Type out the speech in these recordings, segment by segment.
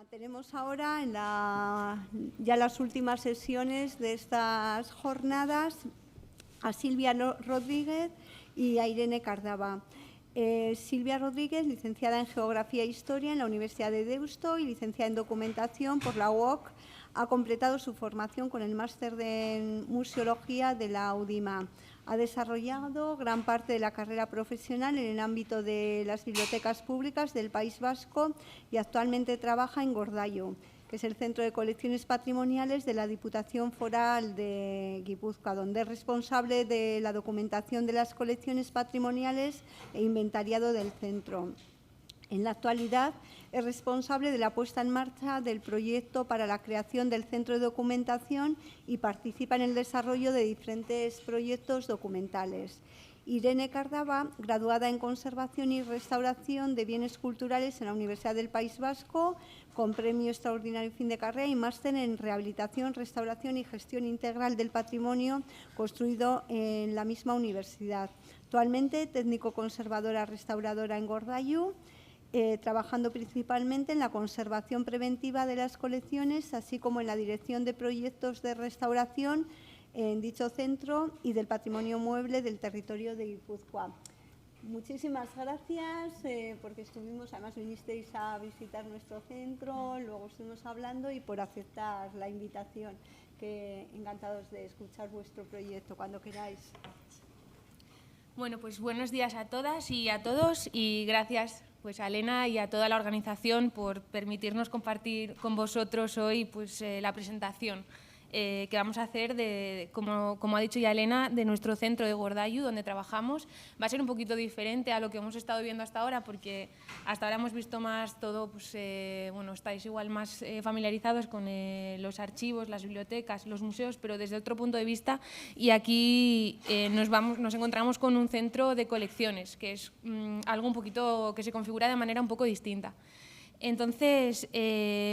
Tenemos ahora ya las últimas sesiones de estas jornadas a Silvia Rodríguez y a Irene Cardava. Silvia Rodríguez, licenciada en Geografía e Historia en la Universidad de Deusto y licenciada en Documentación por la UOC, ha completado su formación con el máster de Museología de la UDIMA. Ha desarrollado gran parte de la carrera profesional en el ámbito de las bibliotecas públicas del País Vasco y actualmente trabaja en Gordailu, que es el Centro de Colecciones Patrimoniales de la Diputación Foral de Guipúzcoa, donde es responsable de la documentación de las colecciones patrimoniales e inventariado del centro. En la actualidad es responsable de la puesta en marcha del proyecto para la creación del Centro de Documentación y participa en el desarrollo de diferentes proyectos documentales. Irene Cardava, graduada en Conservación y Restauración de Bienes Culturales en la Universidad del País Vasco, con premio extraordinario fin de carrera y máster en Rehabilitación, Restauración y Gestión Integral del Patrimonio construido en la misma universidad. Actualmente técnico conservadora restauradora en Gordailu, trabajando principalmente en la conservación preventiva de las colecciones, así como en la dirección de proyectos de restauración en dicho centro y del patrimonio mueble del territorio de Guipúzcoa. Muchísimas gracias porque además vinisteis a visitar nuestro centro, luego estuvimos hablando y por aceptar la invitación, que encantados de escuchar vuestro proyecto cuando queráis. Bueno, pues buenos días a todas y a todos y gracias a Elena y a toda la organización por permitirnos compartir con vosotros hoy la presentación que vamos a hacer, como ha dicho ya Elena, de nuestro centro de Gordailu, donde trabajamos. Va a ser un poquito diferente a lo que hemos estado viendo hasta ahora, porque hasta ahora hemos visto más todo, estáis igual más familiarizados con los archivos, las bibliotecas, los museos, pero desde otro punto de vista. Y aquí nos encontramos con un centro de colecciones, que es algo un poquito que se configura de manera un poco distinta. Entonces,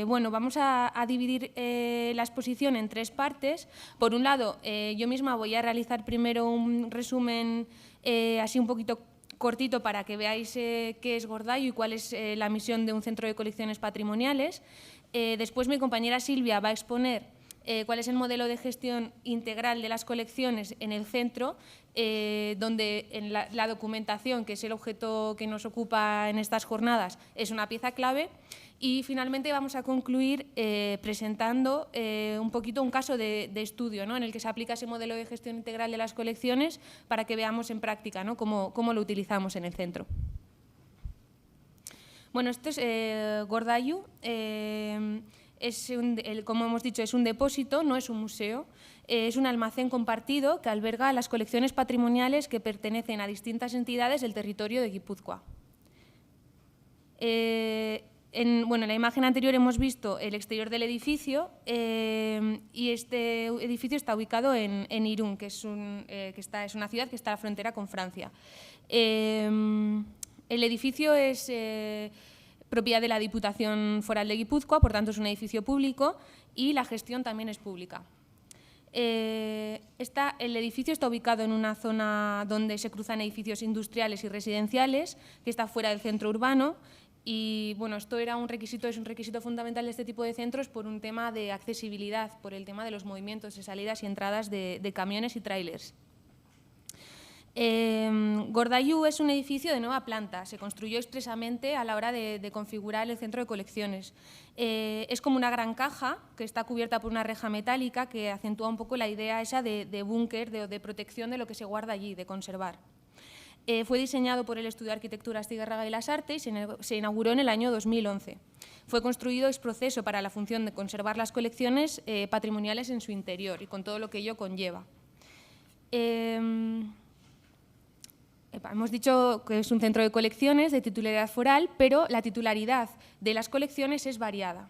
vamos a dividir la exposición en tres partes. Por un lado, yo misma voy a realizar primero un resumen así un poquito cortito para que veáis qué es Gordailu y cuál es la misión de un centro de colecciones patrimoniales. Después mi compañera Silvia va a exponer cuál es el modelo de gestión integral de las colecciones en el centro, donde en la documentación, que es el objeto que nos ocupa en estas jornadas, es una pieza clave. Y finalmente vamos a concluir presentando un poquito un caso de estudio, ¿no?, en el que se aplica ese modelo de gestión integral de las colecciones para que veamos en práctica, ¿no?, cómo lo utilizamos en el centro. Bueno, esto es Gordailu. Como hemos dicho, es un depósito, no es un museo, es un almacén compartido que alberga las colecciones patrimoniales que pertenecen a distintas entidades del territorio de Guipúzcoa. En la imagen anterior hemos visto el exterior del edificio y este edificio está ubicado en Irún, que es una ciudad que está a la frontera con Francia. El edificio es propiedad de la Diputación Foral de Guipúzcoa, por tanto es un edificio público y la gestión también es pública. El edificio está ubicado en una zona donde se cruzan edificios industriales y residenciales, que está fuera del centro urbano, y esto es un requisito fundamental de este tipo de centros por un tema de accesibilidad, por el tema de los movimientos de salidas y entradas de camiones y tráilers. Gordailu es un edificio de nueva planta, se construyó expresamente a la hora de configurar el centro de colecciones. Es como una gran caja que está cubierta por una reja metálica que acentúa un poco la idea esa de búnker, de protección de lo que se guarda allí, de conservar. Fue diseñado por el Estudio de Arquitectura Astigarraga y las Artes y se inauguró en el año 2011. Fue construido ex proceso para la función de conservar las colecciones patrimoniales en su interior y con todo lo que ello conlleva. Hemos dicho que es un centro de colecciones de titularidad foral, pero la titularidad de las colecciones es variada.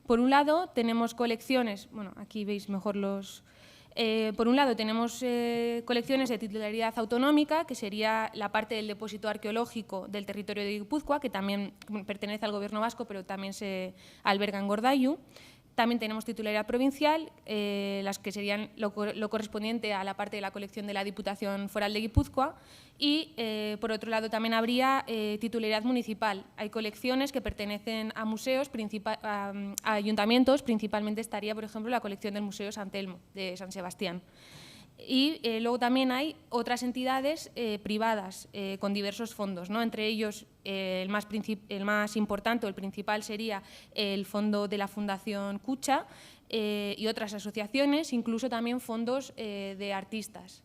Por un lado tenemos colecciones, aquí veis mejor por un lado tenemos colecciones de titularidad autonómica, que sería la parte del depósito arqueológico del territorio de Guipúzcoa, que también pertenece al Gobierno vasco, pero también se alberga en Gordailu. También tenemos titularidad provincial, las que serían lo correspondiente a la parte de la colección de la Diputación Foral de Guipúzcoa, y, por otro lado, también habría titularidad municipal. Hay colecciones que pertenecen a museos, a ayuntamientos, principalmente estaría, por ejemplo, la colección del Museo Sant Elmo de San Sebastián. Y luego también hay otras entidades privadas con diversos fondos, ¿no? Entre ellos el más importante o el principal sería el fondo de la Fundación Cucha y otras asociaciones, incluso también fondos de artistas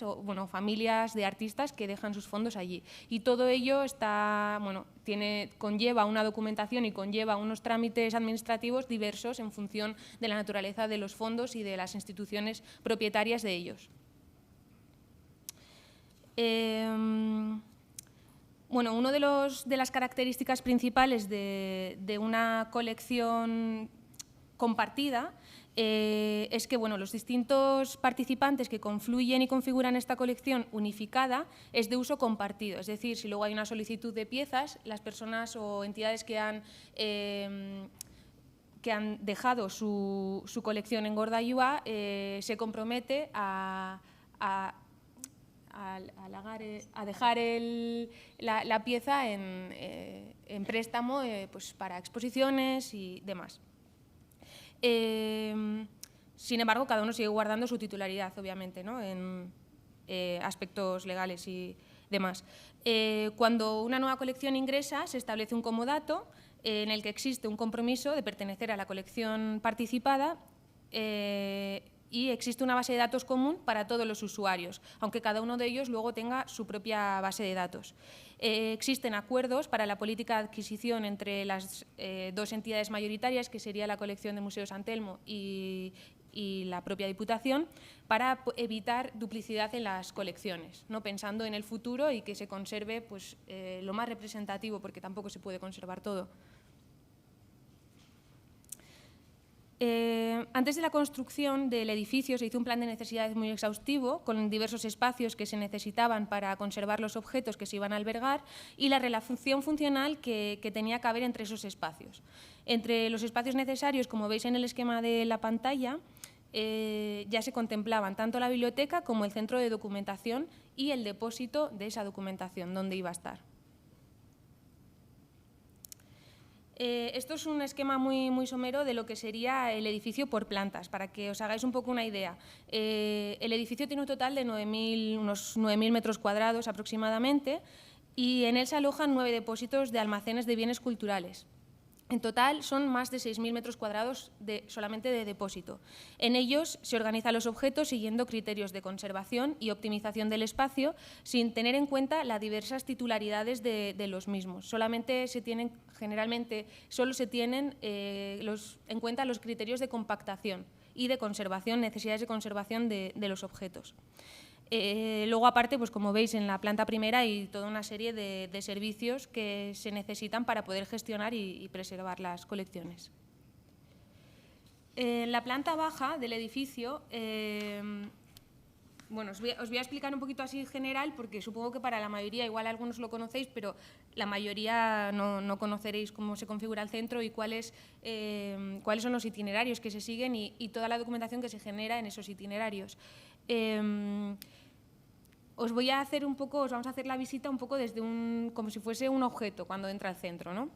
o bueno, familias de artistas que dejan sus fondos allí. Y todo ello está, bueno, conlleva una documentación y conlleva unos trámites administrativos diversos en función de la naturaleza de los fondos y de las instituciones propietarias de ellos. Bueno, una de las características principales de una colección compartida es que, bueno, los distintos participantes que confluyen y configuran esta colección unificada es de uso compartido. Es decir, si luego hay una solicitud de piezas, las personas o entidades que han dejado su colección en Gordaiúa se compromete a dejar la pieza en préstamo pues para exposiciones y demás. Sin embargo, cada uno sigue guardando su titularidad, obviamente, ¿no? En aspectos legales y demás. Cuando una nueva colección ingresa, se establece un comodato en el que existe un compromiso de pertenecer a la colección participada y existe una base de datos común para todos los usuarios, aunque cada uno de ellos luego tenga su propia base de datos. Existen acuerdos para la política de adquisición entre las dos entidades mayoritarias, que sería la colección del Museo Sant Elmo y la propia Diputación, para evitar duplicidad en las colecciones, ¿no? Pensando en el futuro y que se conserve pues, lo más representativo, porque tampoco se puede conservar todo. Antes de la construcción del edificio se hizo un plan de necesidades muy exhaustivo con diversos espacios que se necesitaban para conservar los objetos que se iban a albergar y la relación funcional que tenía que haber entre esos espacios. Entre los espacios necesarios, como veis en el esquema de la pantalla, ya se contemplaban tanto la biblioteca como el centro de documentación y el depósito de esa documentación, donde iba a estar. Esto es un esquema muy somero de lo que sería el edificio por plantas, para que os hagáis un poco una idea. El edificio tiene un total de unos 9.000 metros cuadrados aproximadamente, y en él se alojan 9 depósitos de almacenes de bienes culturales. En total son más de 6.000 metros cuadrados solamente de depósito. En ellos se organizan los objetos siguiendo criterios de conservación y optimización del espacio, sin tener en cuenta las diversas titularidades de los mismos. Generalmente solo se tienen en cuenta los criterios de compactación y de conservación, necesidades de conservación de los objetos. Luego, aparte, pues como veis en la planta primera hay toda una serie de servicios que se necesitan para poder gestionar y preservar las colecciones. En la planta baja del edificio, bueno, os voy a explicar un poquito así en general, porque supongo que para la mayoría, igual algunos lo conocéis, pero la mayoría no conoceréis cómo se configura el centro y cuáles son los itinerarios que se siguen y toda la documentación que se genera en esos itinerarios. Os vamos a hacer la visita un poco desde como si fuese un objeto cuando entra al centro, ¿no?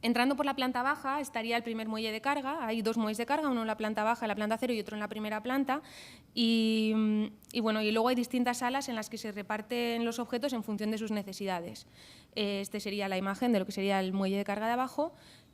Entrando por la planta baja estaría el primer muelle de carga. Hay 2 muelles de carga, uno en la planta baja, en la planta 0, y otro en la primera planta. Y luego hay distintas salas en las que se reparten los objetos en función de sus necesidades. Este sería la imagen de lo que sería el muelle de carga de abajo,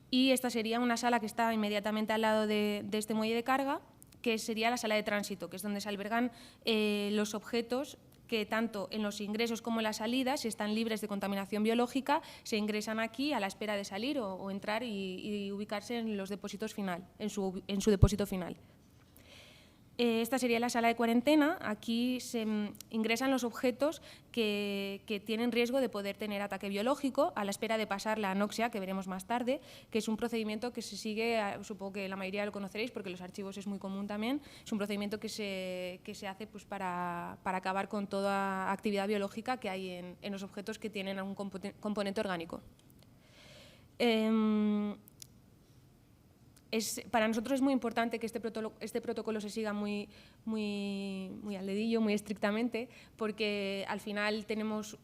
y esta sería una sala que está inmediatamente al lado de este muelle de carga, que sería la sala de tránsito, que es donde se albergan los objetos que tanto en los ingresos como en las salidas, si están libres de contaminación biológica, se ingresan aquí a la espera de salir o entrar y ubicarse en los depósitos en su depósito final. Esta sería la sala de cuarentena. Aquí se ingresan los objetos que tienen riesgo de poder tener ataque biológico a la espera de pasar la anoxia, que veremos más tarde, que es un procedimiento que se sigue, supongo que la mayoría lo conoceréis porque los archivos es muy común también, es un procedimiento que se hace pues, para acabar con toda actividad biológica que hay en los objetos que tienen algún componente orgánico. para nosotros es muy importante que este protocolo se siga muy al dedillo, muy estrictamente, porque al final tenemos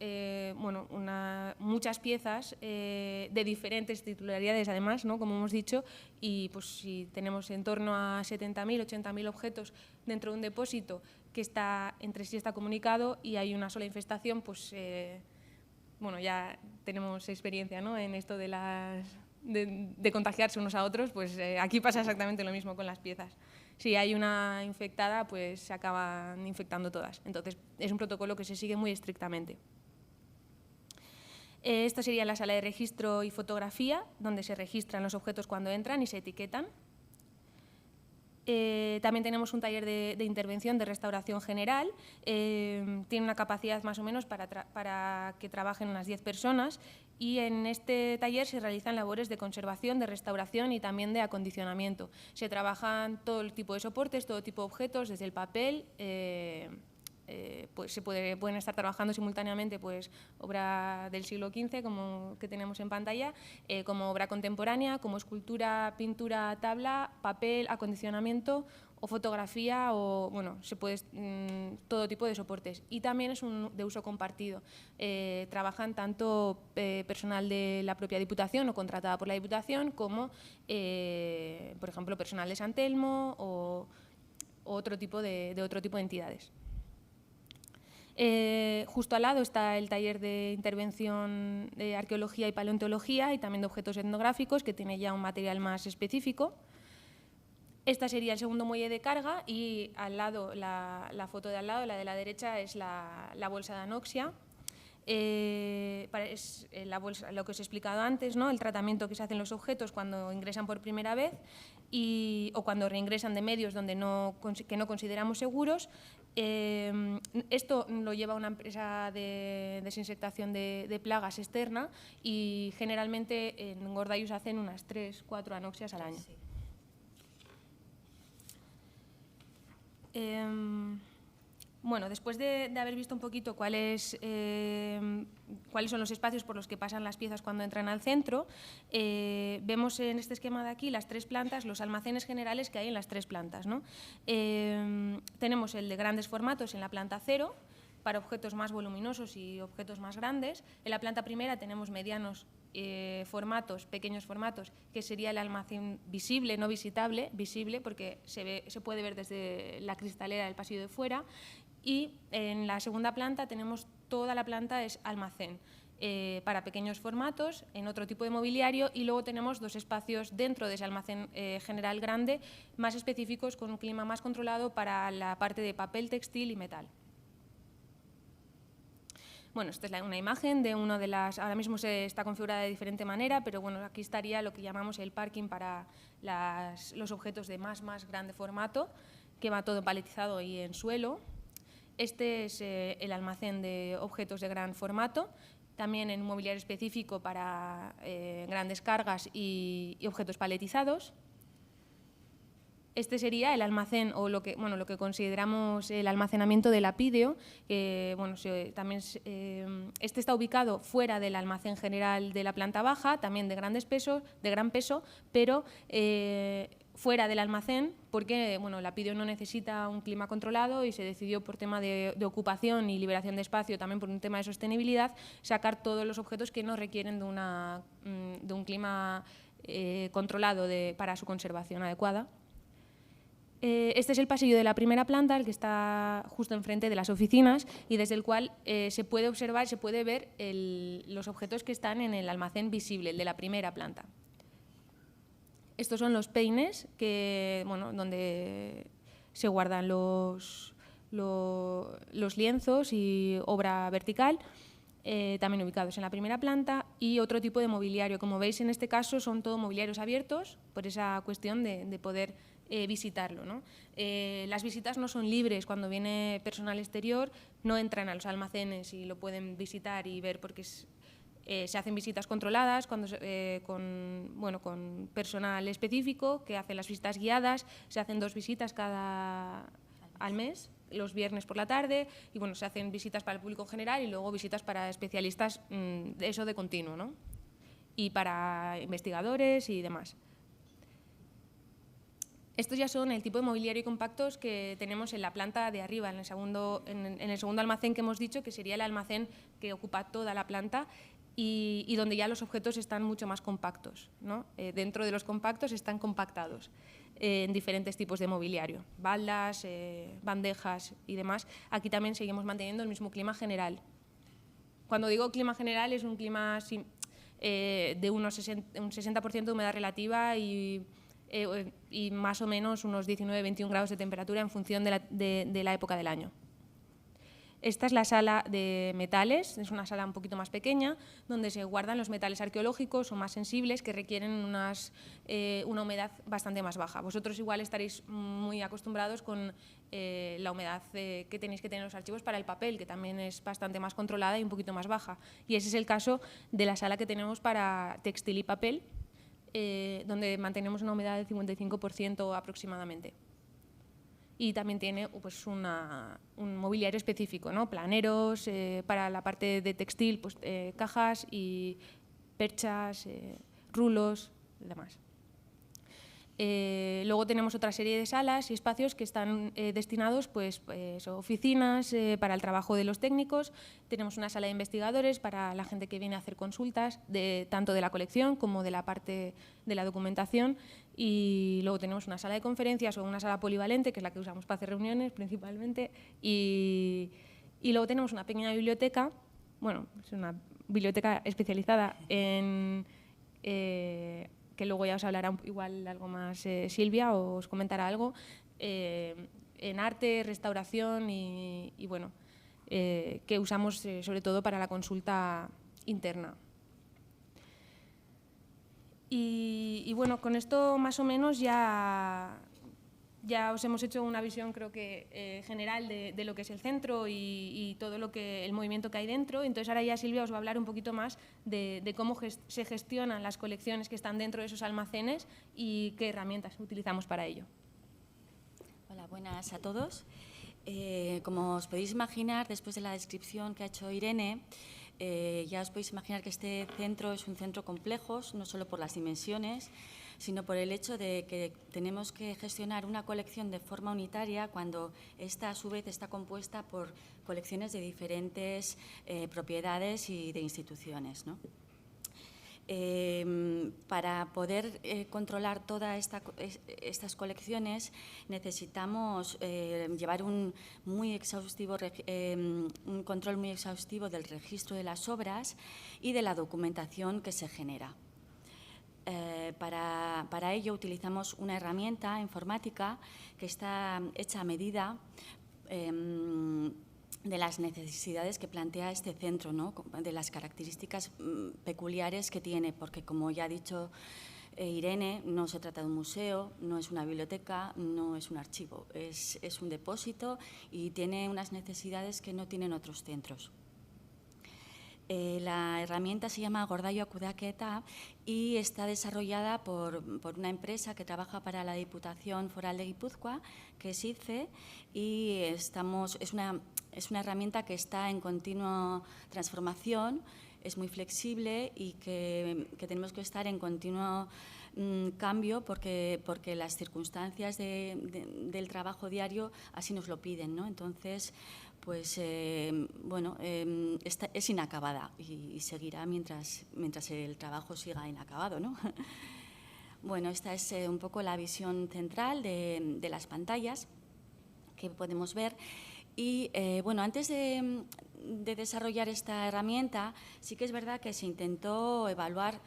muchas piezas de diferentes titularidades, además, ¿no? Como hemos dicho, y pues si tenemos en torno a 70.000, 80.000 objetos dentro de un depósito que entre sí está comunicado y hay una sola infestación, pues ya tenemos experiencia, ¿no? En esto de contagiarse unos a otros, pues aquí pasa exactamente lo mismo con las piezas. Si hay una infectada, pues se acaban infectando todas. Entonces, es un protocolo que se sigue muy estrictamente. Esta sería la sala de registro y fotografía, donde se registran los objetos cuando entran y se etiquetan. También tenemos un taller de intervención de restauración general. Tiene una capacidad más o menos para que trabajen unas 10 personas y en este taller se realizan labores de conservación, de restauración y también de acondicionamiento. Se trabajan todo el tipo de soportes, todo tipo de objetos, desde el papel, pues pueden estar trabajando simultáneamente pues, obra del siglo XV, como que tenemos en pantalla, como obra contemporánea, como escultura, pintura, tabla, papel, acondicionamiento o fotografía, o todo tipo de soportes. Y también es de uso compartido. Trabajan tanto personal de la propia Diputación o contratada por la Diputación, como, por ejemplo, personal de San Telmo o otro tipo de entidades. Justo al lado está el taller de intervención de arqueología y paleontología y también de objetos etnográficos, que tiene ya un material más específico. Esta sería el segundo muelle de carga y al lado, la foto de al lado, la de la derecha, es la bolsa de anoxia. Es la bolsa, lo que os he explicado antes, ¿no? El tratamiento que se hacen los objetos cuando ingresan por primera vez o cuando reingresan de medios que no consideramos seguros. Esto lo lleva una empresa de desinsectación de plagas externa y generalmente en Gordaius hacen unas 3-4 anoxias al año. Sí. Después de haber visto un poquito cuáles son los espacios por los que pasan las piezas cuando entran al centro, vemos en este esquema de aquí las 3 plantas, los almacenes generales que hay en las 3 plantas, ¿no? Tenemos el de grandes formatos en la planta 0, para objetos más voluminosos y objetos más grandes. En la planta primera tenemos medianos formatos, pequeños formatos, que sería el almacén visible, no visitable, visible porque se puede ver desde la cristalera del pasillo de fuera. Y en la segunda planta tenemos toda la planta es almacén para pequeños formatos, en otro tipo de mobiliario, y luego tenemos 2 espacios dentro de ese almacén general grande, más específicos, con un clima más controlado para la parte de papel, textil y metal. Bueno, esta es una imagen de una de las... Ahora mismo está configurada de diferente manera, pero bueno, aquí estaría lo que llamamos el parking para los objetos de más grande formato, que va todo paletizado y en suelo. Este es el almacén de objetos de gran formato, también en un mobiliario específico para grandes cargas y objetos paletizados. Este sería el almacén o lo que consideramos el almacenamiento de lapideo. Este está ubicado fuera del almacén general de la planta baja, también de gran peso, pero fuera del almacén porque lapideo no necesita un clima controlado y se decidió por tema de ocupación y liberación de espacio, también por un tema de sostenibilidad, sacar todos los objetos que no requieren de un clima controlado para su conservación adecuada. Este es el pasillo de la primera planta, el que está justo enfrente de las oficinas y desde el cual se puede observar, se puede ver los objetos que están en el almacén visible, el de la primera planta. Estos son los peines donde se guardan los lienzos y obra vertical, también ubicados en la primera planta, y otro tipo de mobiliario. Como veis, en este caso son todo mobiliarios abiertos, por esa cuestión de poder visitarlo, ¿no? Las visitas no son libres. Cuando viene personal exterior no entran a los almacenes y lo pueden visitar y ver, porque se hacen visitas controladas con personal específico que hace las visitas guiadas. Se hacen 2 visitas al mes, los viernes por la tarde, y se hacen visitas para el público general y luego visitas para especialistas, eso de continuo, ¿no? Y para investigadores y demás. Estos ya son el tipo de mobiliario y compactos que tenemos en la planta de arriba, en el segundo almacén que hemos dicho, que sería el almacén que ocupa toda la planta y donde ya los objetos están mucho más compactos, ¿no? Dentro de los compactos están compactados en diferentes tipos de mobiliario, baldas, bandejas y demás. Aquí también seguimos manteniendo el mismo clima general. Cuando digo clima general es un clima de un 60% de humedad relativa y más o menos unos 19-21 grados de temperatura en función de la época del año. Esta es la sala de metales, es una sala un poquito más pequeña, donde se guardan los metales arqueológicos o más sensibles que requieren una humedad bastante más baja. Vosotros igual estaréis muy acostumbrados con la humedad que tenéis que tener en los archivos para el papel, que también es bastante más controlada y un poquito más baja. Y ese es el caso de la sala que tenemos para textil y papel, donde mantenemos una humedad del 55% aproximadamente. Y también tiene pues, un mobiliario específico, ¿no? Planeros, para la parte de textil, pues, cajas y perchas, rulos y demás. Luego tenemos otra serie de salas y espacios que están destinados pues, a oficinas para el trabajo de los técnicos. Tenemos una sala de investigadores para la gente que viene a hacer consultas, tanto de la colección como de la parte de la documentación. Y luego tenemos una sala de conferencias o una sala polivalente, que es la que usamos para hacer reuniones principalmente. Y luego tenemos una pequeña biblioteca, bueno, es una biblioteca especializada en... que luego ya os hablará igual algo más Silvia o os comentará algo, en arte, restauración y bueno, que usamos sobre todo para la consulta interna. Y bueno, con esto más o menos ya os hemos hecho una visión, creo que general de lo que es el centro y todo el movimiento que hay dentro. Entonces ahora ya Silvia os va a hablar un poquito más de cómo se gestionan las colecciones que están dentro de esos almacenes y qué herramientas utilizamos para ello. Hola, buenas a todos. Como os podéis imaginar, después de la descripción que ha hecho Irene, ya os podéis imaginar que este centro es un centro complejo, no solo por las dimensiones, sino por el hecho de que tenemos que gestionar una colección de forma unitaria cuando esta, a su vez, está compuesta por colecciones de diferentes propiedades y de instituciones, ¿no? Para poder controlar todas estas colecciones necesitamos llevar un control muy exhaustivo del registro de las obras y de la documentación que se genera. Para ello utilizamos una herramienta informática que está hecha a medida de las necesidades que plantea este centro, ¿no? De las características peculiares que tiene, porque como ya ha dicho Irene, no se trata de un museo, no es una biblioteca, no es un archivo, es un depósito y tiene unas necesidades que no tienen otros centros. La herramienta se llama Gordailu Kudeaketa y está desarrollada por una empresa que trabaja para la Diputación Foral de Guipúzcoa, que es IDFE, y es una herramienta que está en continua transformación, es muy flexible y que tenemos que estar en continuo cambio porque las circunstancias del trabajo diario así nos lo piden, ¿no? Entonces, pues bueno, es inacabada y seguirá mientras el trabajo siga inacabado, ¿no? Bueno, esta es un poco la visión central de las pantallas que podemos ver. Y bueno, antes de desarrollar esta herramienta, sí que es verdad que se intentó evaluar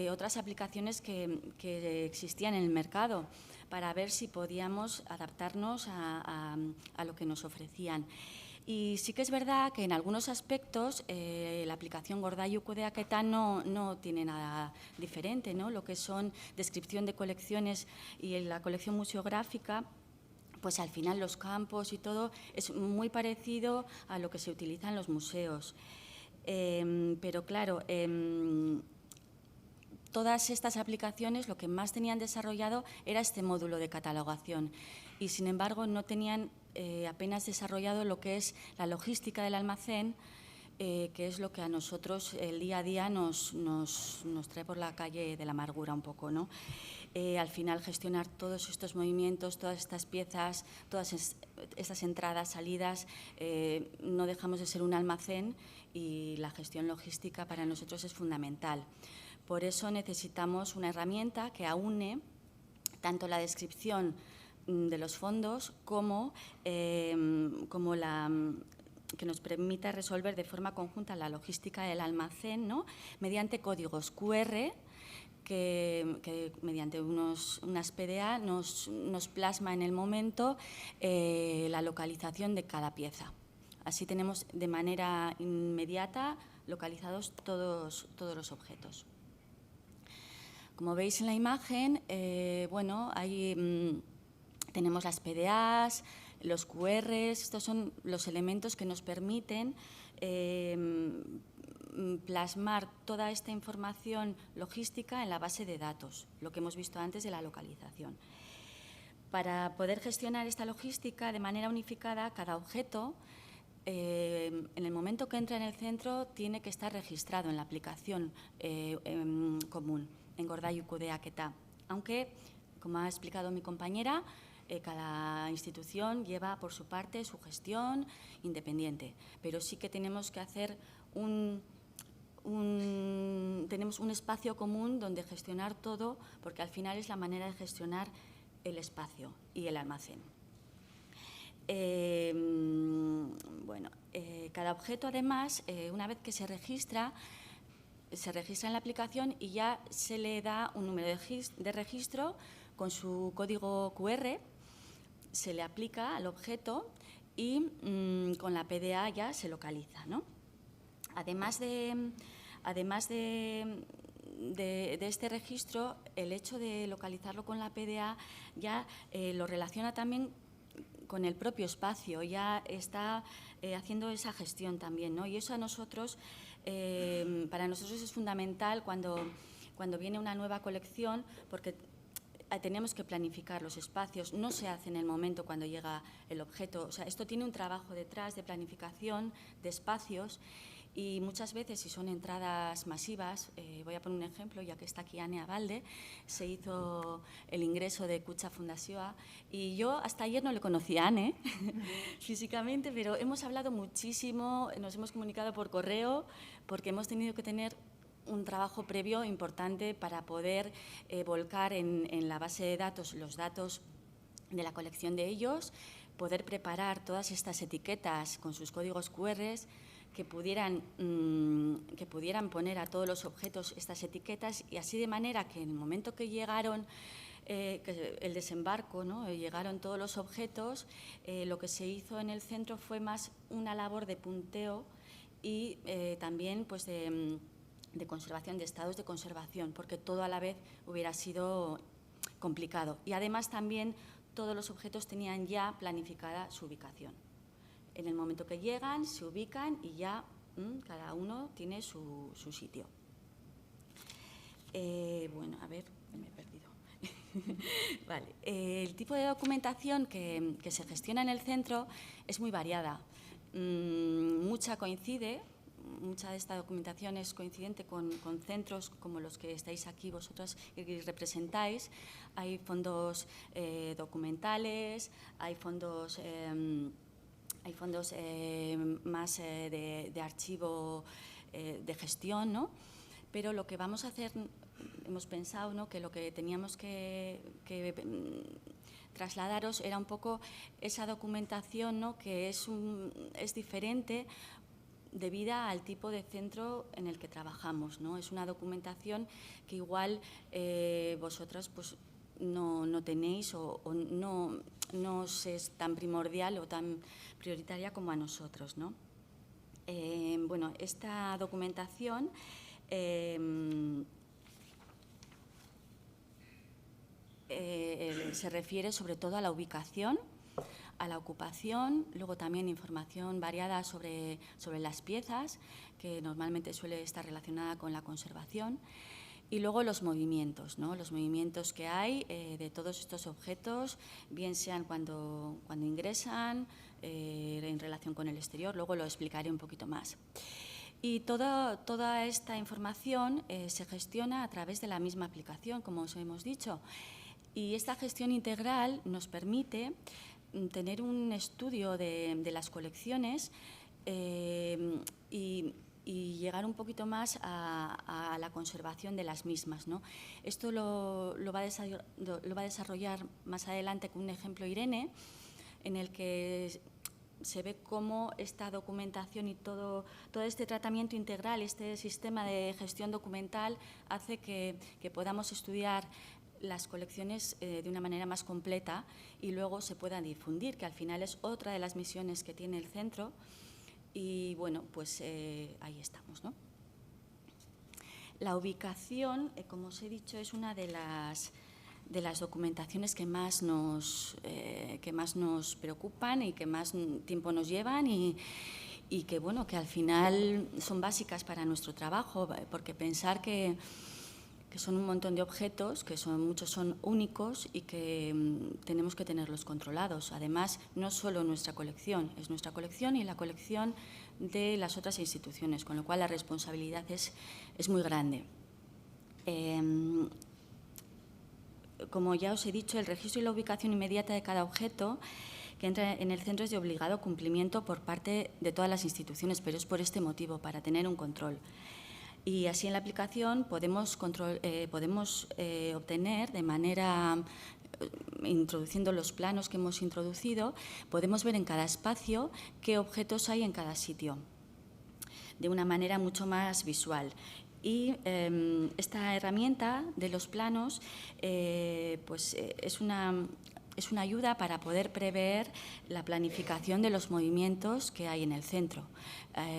otras aplicaciones que existían en el mercado para ver si podíamos adaptarnos a lo que nos ofrecían. Y sí que es verdad que en algunos aspectos la aplicación Gordailu Kudeaketa no tiene nada diferente, ¿no? Lo que son descripción de colecciones y la colección museográfica, pues al final los campos y todo es muy parecido a lo que se utiliza en los museos. Pero claro, todas estas aplicaciones lo que más tenían desarrollado era este módulo de catalogación y, sin embargo, no tenían apenas desarrollado lo que es la logística del almacén que es lo que a nosotros el día a día nos trae por la calle de la amargura un poco, ¿no? Al final gestionar todos estos movimientos, todas estas piezas, todas estas entradas, salidas, no dejamos de ser un almacén y la gestión logística para nosotros es fundamental. Por eso necesitamos una herramienta que aúne tanto la descripción de los fondos como que nos permita resolver de forma conjunta la logística del almacén, ¿no? Mediante códigos QR que mediante unas PDA nos plasma en el momento la localización de cada pieza. Así tenemos de manera inmediata localizados todos los objetos. Como veis en la imagen, bueno, ahí tenemos las PDAs, los QRs, estos son los elementos que nos permiten plasmar toda esta información logística en la base de datos, lo que hemos visto antes de la localización. Para poder gestionar esta logística de manera unificada, cada objeto, en el momento que entra en el centro, tiene que estar registrado en la aplicación común, en Gordailu Kudeaketa. Aunque, como ha explicado mi compañera, cada institución lleva por su parte su gestión independiente, pero sí que tenemos que hacer tenemos un espacio común donde gestionar todo, porque al final es la manera de gestionar el espacio y el almacén. Bueno, cada objeto, además, una vez que se registra en la aplicación y ya se le da un número de registro con su código QR, se le aplica al objeto y con la PDA ya se localiza, ¿no? Además de este registro, el hecho de localizarlo con la PDA ya lo relaciona también con el propio espacio, ya está haciendo esa gestión también, ¿no? Y eso a nosotros, para nosotros es fundamental cuando viene una nueva colección, porque tenemos que planificar los espacios, no se hace en el momento cuando llega el objeto. O sea, esto tiene un trabajo detrás de planificación de espacios y muchas veces, si son entradas masivas, voy a poner un ejemplo, ya que está aquí Ane Abalde, se hizo el ingreso de Kutxa Fundazioa y yo hasta ayer no le conocía a Ane físicamente, pero hemos hablado muchísimo, nos hemos comunicado por correo, porque hemos tenido que tener un trabajo previo importante para poder volcar en la base de datos los datos de la colección de ellos, poder preparar todas estas etiquetas con sus códigos QR que pudieran poner a todos los objetos estas etiquetas y así de manera que en el momento que llegaron el desembarco, ¿no? Llegaron todos los objetos, lo que se hizo en el centro fue más una labor de punteo y también pues de conservación, de estados de conservación, porque todo a la vez hubiera sido complicado. Y además también todos los objetos tenían ya planificada su ubicación. En el momento que llegan, se ubican y ya cada uno tiene su sitio. Bueno, a ver, me he perdido. Vale. El tipo de documentación que se gestiona en el centro es muy variada. Mucha de esta documentación es coincidente con centros como los que estáis aquí vosotros y representáis. Hay fondos documentales, hay fondos más de archivo de gestión, ¿no? Pero lo que vamos a hacer, hemos pensado, ¿no?, que lo que teníamos que trasladaros era un poco esa documentación, ¿no?, que es diferente debido al tipo de centro en el que trabajamos, ¿no? Es una documentación que igual vosotros pues, no tenéis o no os es tan primordial o tan prioritaria como a nosotros, ¿no? Bueno, esta documentación se refiere sobre todo a la ubicación, a la ocupación, luego también información variada sobre las piezas, que normalmente suele estar relacionada con la conservación, y luego los movimientos, ¿no? Los movimientos que hay de todos estos objetos, bien sean cuando ingresan, en relación con el exterior. Luego lo explicaré un poquito más. Y toda esta información se gestiona a través de la misma aplicación, como os hemos dicho. Y esta gestión integral nos permite tener un estudio de las colecciones y llegar un poquito más a la conservación de las mismas, ¿no? Esto lo va a desarrollar más adelante con un ejemplo Irene, en el que se ve cómo esta documentación y todo este tratamiento integral, este sistema de gestión documental, hace que podamos estudiar las colecciones de una manera más completa y luego se puedan difundir, que al final es otra de las misiones que tiene el centro. Y bueno, pues ahí estamos, ¿no? La ubicación, como os he dicho, es una de las documentaciones que más nos preocupan y que más tiempo nos llevan y que, bueno, que al final son básicas para nuestro trabajo, porque pensar que son un montón de objetos, que muchos son únicos y que tenemos que tenerlos controlados. Además, no solo nuestra colección, es nuestra colección y la colección de las otras instituciones, con lo cual la responsabilidad es muy grande. Como ya os he dicho, el registro y la ubicación inmediata de cada objeto que entra en el centro es de obligado cumplimiento por parte de todas las instituciones, pero es por este motivo, para tener un control. Y así en la aplicación podemos obtener de manera, introduciendo los planos que hemos introducido, podemos ver en cada espacio qué objetos hay en cada sitio, de una manera mucho más visual. Y esta herramienta de los planos es una ayuda para poder prever la planificación de los movimientos que hay en el centro.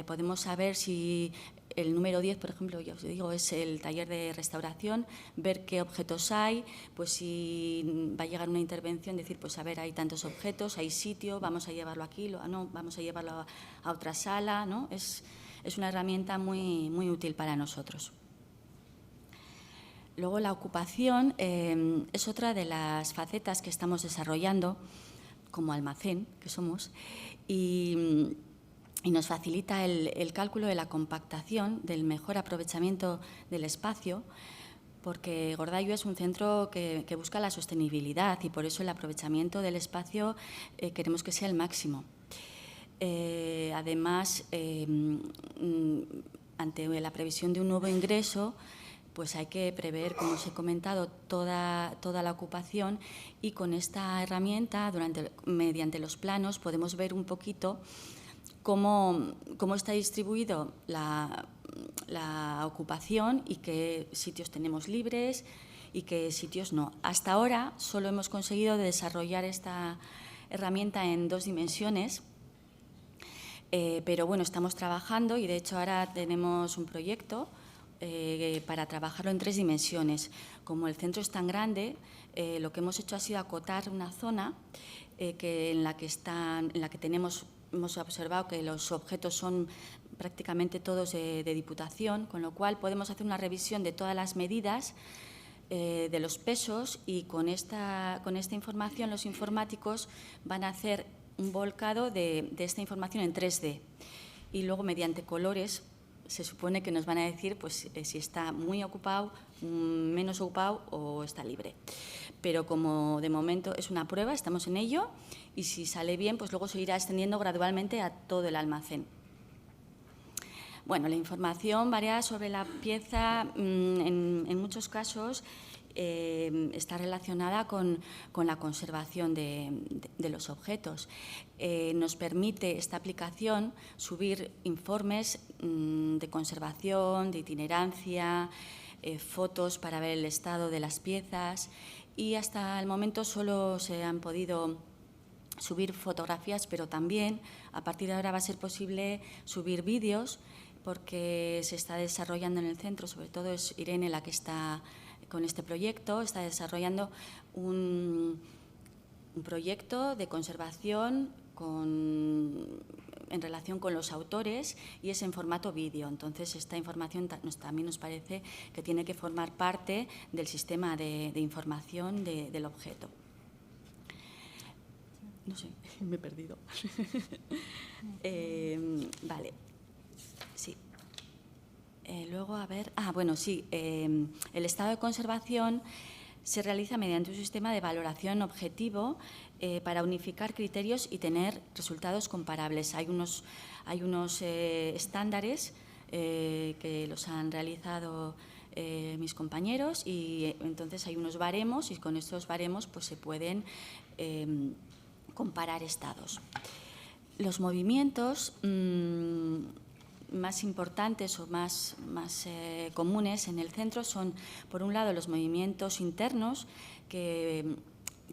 Podemos saber si el número 10, por ejemplo, ya os digo, es el taller de restauración, ver qué objetos hay, pues si va a llegar una intervención, decir, pues a ver, hay tantos objetos, hay sitio, vamos a llevarlo aquí, no, vamos a llevarlo a otra sala, ¿no? Es una herramienta muy, muy útil para nosotros. Luego, la ocupación es otra de las facetas que estamos desarrollando como almacén que somos y nos facilita el cálculo de la compactación, del mejor aprovechamiento del espacio, porque Gordailu es un centro que busca la sostenibilidad y por eso el aprovechamiento del espacio queremos que sea el máximo. Además, ante la previsión de un nuevo ingreso, pues hay que prever, como os he comentado, toda la ocupación y con esta herramienta, mediante los planos, podemos ver un poquito cómo está distribuido la ocupación y qué sitios tenemos libres y qué sitios no. Hasta ahora solo hemos conseguido desarrollar esta herramienta en 2 dimensiones, pero bueno, estamos trabajando y de hecho ahora tenemos un proyecto para trabajarlo en 3 dimensiones. Como el centro es tan grande, lo que hemos hecho ha sido acotar una zona en la que hemos observado que los objetos son prácticamente todos de Diputación, con lo cual podemos hacer una revisión de todas las medidas, de los pesos y con esta información los informáticos van a hacer un volcado de esta información en 3D y luego mediante colores se supone que nos van a decir pues, si está muy ocupado, menos ocupado o está libre. Pero como de momento es una prueba, estamos en ello y si sale bien, pues luego se irá extendiendo gradualmente a todo el almacén. Bueno, la información variada sobre la pieza en muchos casos está relacionada con la conservación de los objetos. Nos permite esta aplicación subir informes de conservación, de itinerancia, fotos para ver el estado de las piezas y hasta el momento solo se han podido subir fotografías, pero también a partir de ahora va a ser posible subir vídeos porque se está desarrollando en el centro, sobre todo es Irene la que está con este proyecto, está desarrollando un proyecto de conservación en relación con los autores y es en formato vídeo. Entonces, esta información también nos parece que tiene que formar parte del sistema de información del objeto. no sé, me he perdido. Vale, sí. Luego, a ver, bueno, sí, el estado de conservación se realiza mediante un sistema de valoración objetivo para unificar criterios y tener resultados comparables. Hay unos estándares que los han realizado mis compañeros y entonces hay unos baremos y con estos baremos pues, se pueden comparar estados. Los movimientos más importantes o más comunes en el centro son, por un lado, los movimientos internos que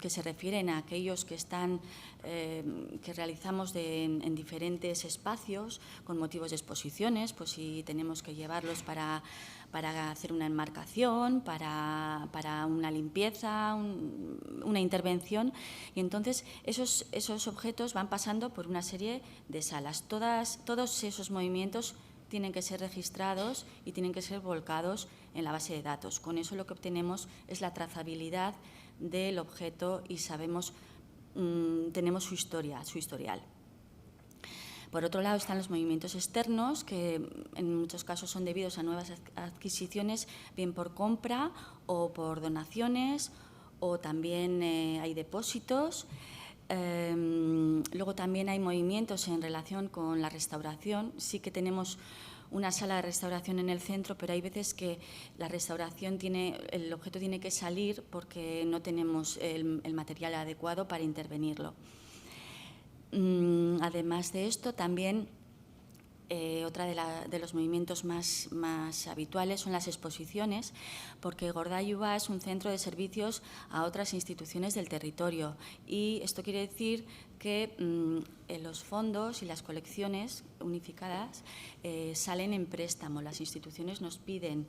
se refieren a aquellos que realizamos en diferentes espacios con motivos de exposiciones, pues si tenemos que llevarlos para hacer una enmarcación, para una limpieza, una intervención, y entonces esos objetos van pasando por una serie de salas. Todos esos movimientos tienen que ser registrados y tienen que ser volcados en la base de datos. Con eso lo que obtenemos es la trazabilidad del objeto y tenemos su historial. Por otro lado están los movimientos externos, que en muchos casos son debidos a nuevas adquisiciones, bien por compra o por donaciones, o también hay depósitos. Luego también hay movimientos en relación con la restauración. Sí que tenemos una sala de restauración en el centro, pero hay veces que la restauración el objeto tiene que salir porque no tenemos el material adecuado para intervenirlo. Además de esto, también otra de los movimientos más habituales son las exposiciones, porque Gordaiuba es un centro de servicios a otras instituciones del territorio y esto quiere decir que los fondos y las colecciones unificadas salen en préstamo. Las instituciones nos piden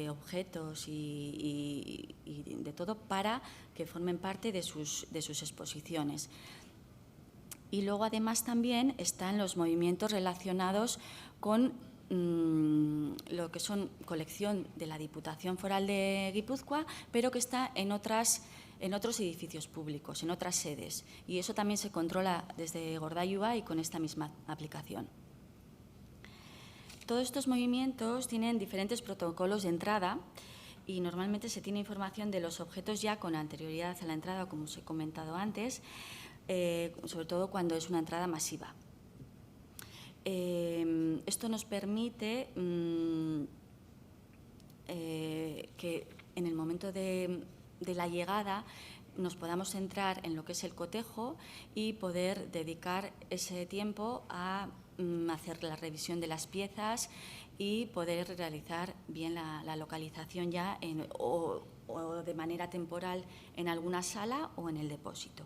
objetos y de todo para que formen parte de sus exposiciones. Y luego, además, también están los movimientos relacionados con lo que son colección de la Diputación Foral de Guipúzcoa, pero que está en otros edificios públicos, en otras sedes. Y eso también se controla desde Gordaiuba y con esta misma aplicación. Todos estos movimientos tienen diferentes protocolos de entrada y normalmente se tiene información de los objetos ya con anterioridad a la entrada, como os he comentado antes, sobre todo cuando es una entrada masiva. Esto nos permite que en el momento de la llegada nos podamos centrar en lo que es el cotejo y poder dedicar ese tiempo a hacer la revisión de las piezas y poder realizar bien la localización ya o de manera temporal en alguna sala o en el depósito.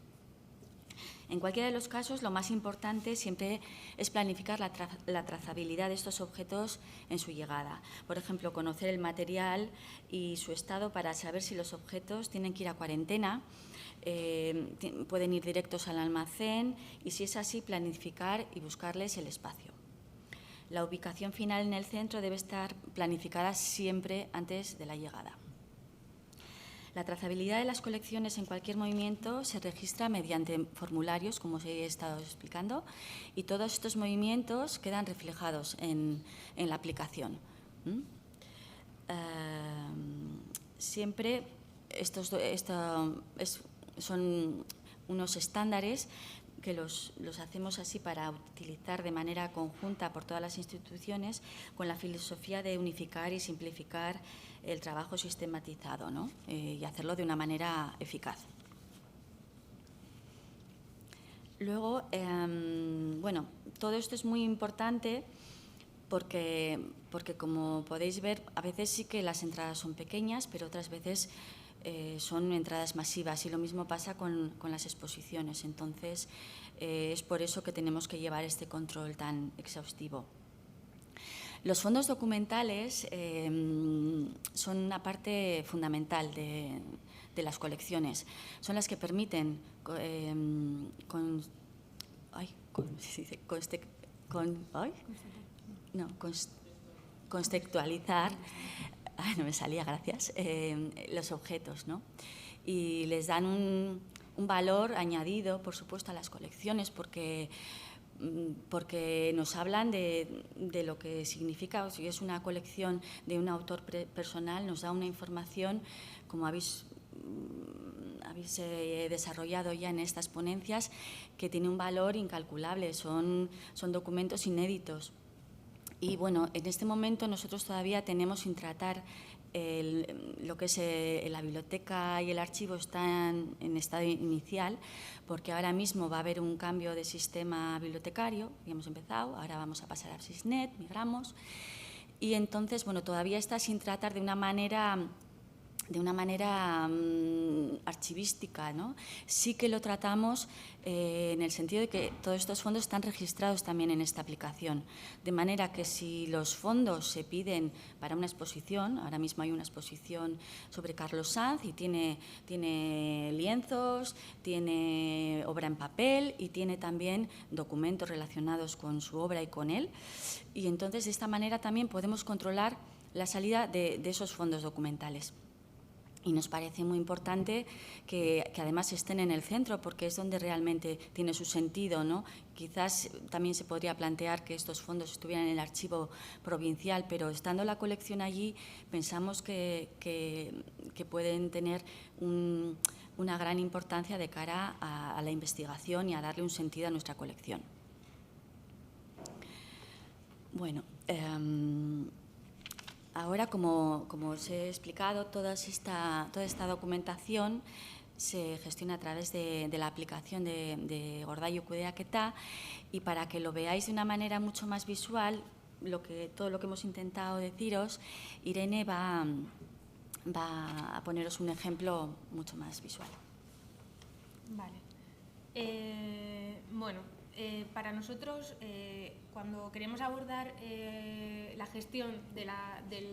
En cualquiera de los casos, lo más importante siempre es planificar la trazabilidad de estos objetos en su llegada. Por ejemplo, conocer el material y su estado para saber si los objetos tienen que ir a cuarentena, pueden ir directos al almacén y, si es así, planificar y buscarles el espacio. La ubicación final en el centro debe estar planificada siempre antes de la llegada. La trazabilidad de las colecciones en cualquier movimiento se registra mediante formularios, como os he estado explicando, y todos estos movimientos quedan reflejados en la aplicación. Siempre son unos estándares que los hacemos así para utilizar de manera conjunta por todas las instituciones, con la filosofía de unificar y simplificar el trabajo sistematizado, ¿no? Y hacerlo de una manera eficaz. Luego, bueno, todo esto es muy importante porque, como podéis ver, a veces sí que las entradas son pequeñas, pero otras veces son entradas masivas, y lo mismo pasa con las exposiciones. Entonces, es por eso que tenemos que llevar este control tan exhaustivo. Los fondos documentales son una parte fundamental de las colecciones. Son las que permiten contextualizar, no me salía, gracias, los objetos, ¿no? Y les dan un valor añadido, por supuesto, a las colecciones, porque nos hablan de lo que significa, o si es una colección de un autor personal, nos da una información, como habéis desarrollado ya en estas ponencias, que tiene un valor incalculable, son documentos inéditos. Y bueno, en este momento nosotros todavía tenemos sin tratar lo que es la biblioteca y el archivo están en estado inicial, porque ahora mismo va a haber un cambio de sistema bibliotecario, ya hemos empezado, ahora vamos a pasar a SysNet, migramos, y entonces, bueno, todavía está sin tratar de una manera archivística, ¿no? Sí que lo tratamos en el sentido de que todos estos fondos están registrados también en esta aplicación, de manera que si los fondos se piden para una exposición, ahora mismo hay una exposición sobre Carlos Sanz y tiene lienzos, tiene obra en papel y tiene también documentos relacionados con su obra y con él, y entonces de esta manera también podemos controlar la salida de esos fondos documentales. Y nos parece muy importante que además estén en el centro, porque es donde realmente tiene su sentido, ¿no? Quizás también se podría plantear que estos fondos estuvieran en el archivo provincial, pero estando la colección allí, pensamos que pueden tener una gran importancia de cara a la investigación y a darle un sentido a nuestra colección. Bueno, ahora, como os he explicado, toda esta documentación se gestiona a través de la aplicación de Gordailu Kudeaketa, y para que lo veáis de una manera mucho más visual, todo lo que hemos intentado deciros, Irene va a poneros un ejemplo mucho más visual. Vale. Bueno, para nosotros, cuando queremos abordar la gestión de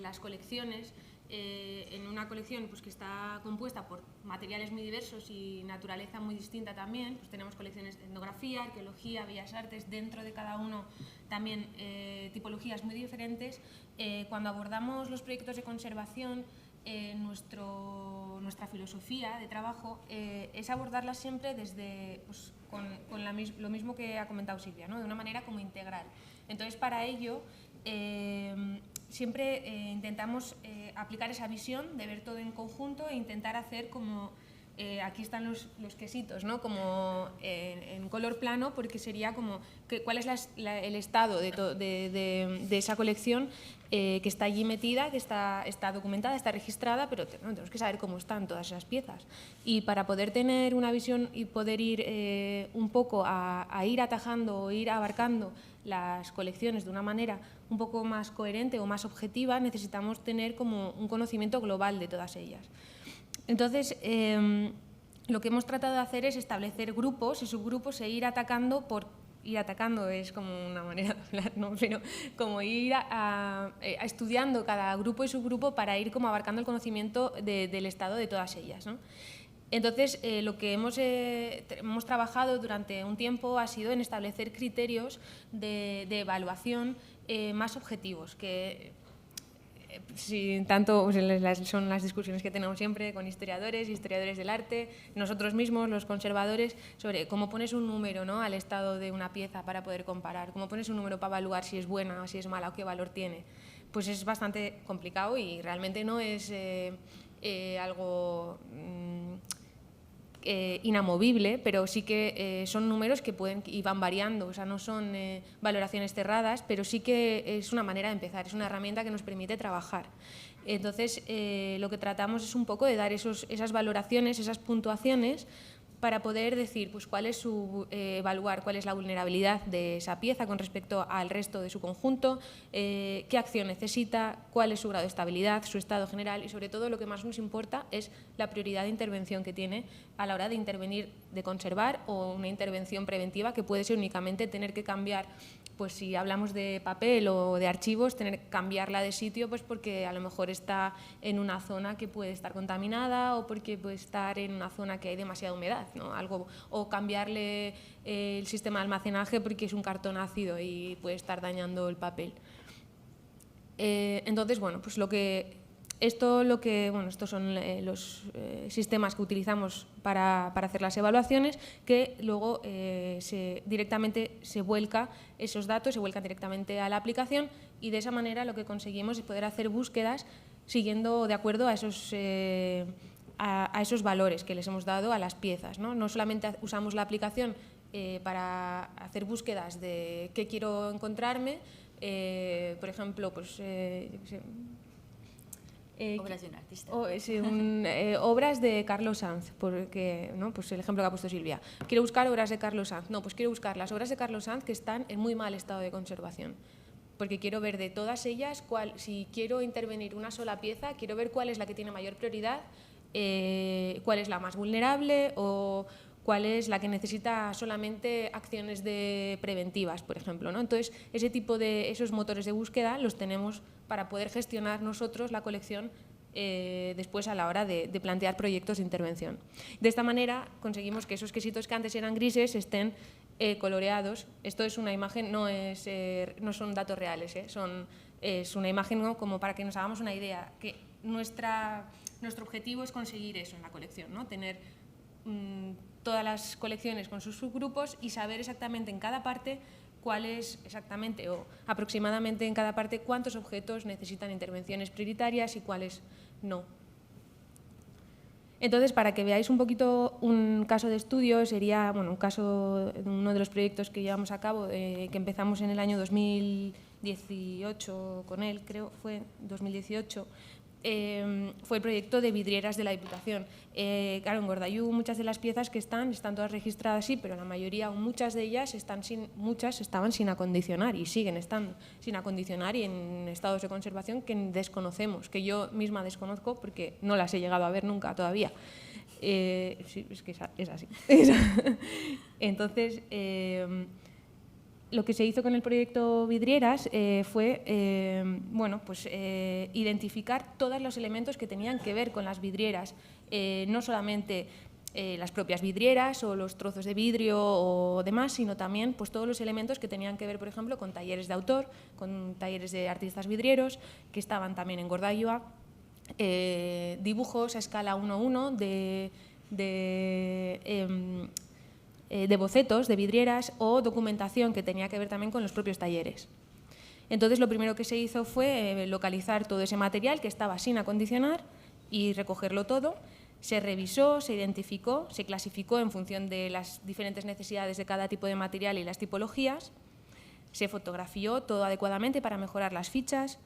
las colecciones, en una colección pues, que está compuesta por materiales muy diversos y naturaleza muy distinta también, pues tenemos colecciones de etnografía, arqueología, bellas artes, dentro de cada uno también tipologías muy diferentes. Cuando abordamos los proyectos de conservación, nuestra filosofía de trabajo es abordarlas siempre desde, pues, con lo mismo que ha comentado Silvia, ¿no? De una manera como integral. Entonces, para ello, siempre intentamos aplicar esa visión de ver todo en conjunto e intentar hacer como, aquí están los quesitos, ¿no? Como en color plano, porque sería como cuál es el estado de esa colección que está allí metida, que está documentada, está registrada, pero tenemos que saber cómo están todas esas piezas. Y para poder tener una visión y poder ir un poco a ir atajando o ir abarcando las colecciones de una manera un poco más coherente o más objetiva, necesitamos tener como un conocimiento global de todas ellas. Entonces, lo que hemos tratado de hacer es establecer grupos y subgrupos e ir atacando ir atacando es como una manera de hablar, ¿no? Pero como ir estudiando cada grupo y subgrupo para ir como abarcando el conocimiento del estado de todas ellas, ¿no? Entonces, lo que hemos trabajado durante un tiempo ha sido en establecer criterios de evaluación más objetivos, que sí, tanto son las discusiones que tenemos siempre con historiadores del arte, nosotros mismos, los conservadores, sobre cómo pones un número, ¿no?, al estado de una pieza para poder comparar, cómo pones un número para evaluar si es buena o si es mala o qué valor tiene. Pues es bastante complicado y realmente no es algo inamovible, pero sí que son números que pueden y van variando, o sea, no son valoraciones cerradas, pero sí que es una manera de empezar, es una herramienta que nos permite trabajar. Entonces, lo que tratamos es un poco de dar esas valoraciones, esas puntuaciones, para poder decir pues, evaluar cuál es la vulnerabilidad de esa pieza con respecto al resto de su conjunto, qué acción necesita, cuál es su grado de estabilidad, su estado general y, sobre todo, lo que más nos importa es la prioridad de intervención que tiene a la hora de intervenir, de conservar, o una intervención preventiva que puede ser únicamente tener que cambiar, pues si hablamos de papel o de archivos, tener que cambiarla de sitio pues porque a lo mejor está en una zona que puede estar contaminada o porque puede estar en una zona que hay demasiada humedad, ¿no? O cambiarle el sistema de almacenaje porque es un cartón ácido y puede estar dañando el papel. Entonces, bueno, pues lo que estos son los sistemas que utilizamos para hacer las evaluaciones, que luego directamente se vuelcan esos datos, se vuelcan directamente a la aplicación, y de esa manera lo que conseguimos es poder hacer búsquedas siguiendo de acuerdo a esos valores que les hemos dado a las piezas, ¿no? No solamente usamos la aplicación para hacer búsquedas de qué quiero encontrarme, por ejemplo, pues, obras de un artista. Obras de Carlos Sanz, porque, ¿no? Pues el ejemplo que ha puesto Silvia. Quiero buscar obras de Carlos Sanz. No, pues quiero buscar las obras de Carlos Sanz que están en muy mal estado de conservación, porque quiero ver de todas ellas, si quiero intervenir una sola pieza, quiero ver cuál es la que tiene mayor prioridad, cuál es la más vulnerable o cuál es la que necesita solamente acciones preventivas, por ejemplo, ¿no? Entonces, esos motores de búsqueda los tenemos para poder gestionar nosotros la colección después a la hora de plantear proyectos de intervención. De esta manera conseguimos que esos quesitos que antes eran grises estén coloreados. Esto es una imagen, no son datos reales, es una imagen, ¿no? Como para que nos hagamos una idea, que nuestro objetivo es conseguir eso en la colección, ¿no? Tener todas las colecciones con sus subgrupos y saber exactamente en cada parte cuál es exactamente o aproximadamente en cada parte cuántos objetos necesitan intervenciones prioritarias y cuáles no. Entonces, para que veáis un poquito un caso de estudio, sería un caso de uno de los proyectos que llevamos a cabo, que empezamos en el año 2018 con él, creo, fue 2018, fue el proyecto de vidrieras de la Diputación. Claro, en Gordayú muchas de las piezas que están todas registradas, sí, pero la mayoría o muchas de ellas muchas estaban sin acondicionar y siguen estando sin acondicionar y en estados de conservación que desconocemos, que yo misma desconozco porque no las he llegado a ver nunca todavía. Sí, es que es así. Entonces, lo que se hizo con el proyecto Vidrieras fue identificar todos los elementos que tenían que ver con las vidrieras, no solamente las propias vidrieras o los trozos de vidrio o demás, sino también pues, todos los elementos que tenían que ver, por ejemplo, con talleres de autor, con talleres de artistas vidrieros, que estaban también en Gordayua, dibujos a escala 1:1 de bocetos de vidrieras o documentación que tenía que ver también con los propios talleres. Entonces, lo primero que se hizo fue localizar todo ese material que estaba sin acondicionar y recogerlo todo. Se revisó, se identificó, se clasificó en función de las diferentes necesidades de cada tipo de material y las tipologías. Se fotografió todo adecuadamente para mejorar las fichas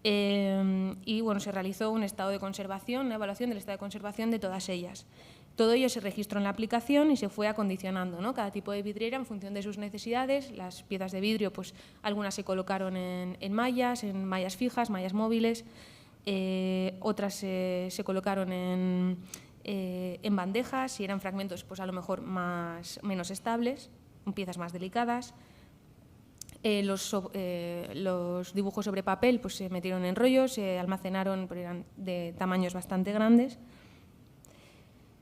y bueno, se realizó un estado de conservación, una evaluación del estado de conservación de todas ellas. Todo ello se registró en la aplicación y se fue acondicionando, ¿no? Cada tipo de vidriera en función de sus necesidades. Las piezas de vidrio, pues algunas se colocaron en mallas fijas, mallas móviles, otras se colocaron en bandejas y eran fragmentos pues a lo mejor menos estables, piezas más delicadas. Los dibujos sobre papel pues, se metieron en rollos, se almacenaron, pero eran de tamaños bastante grandes.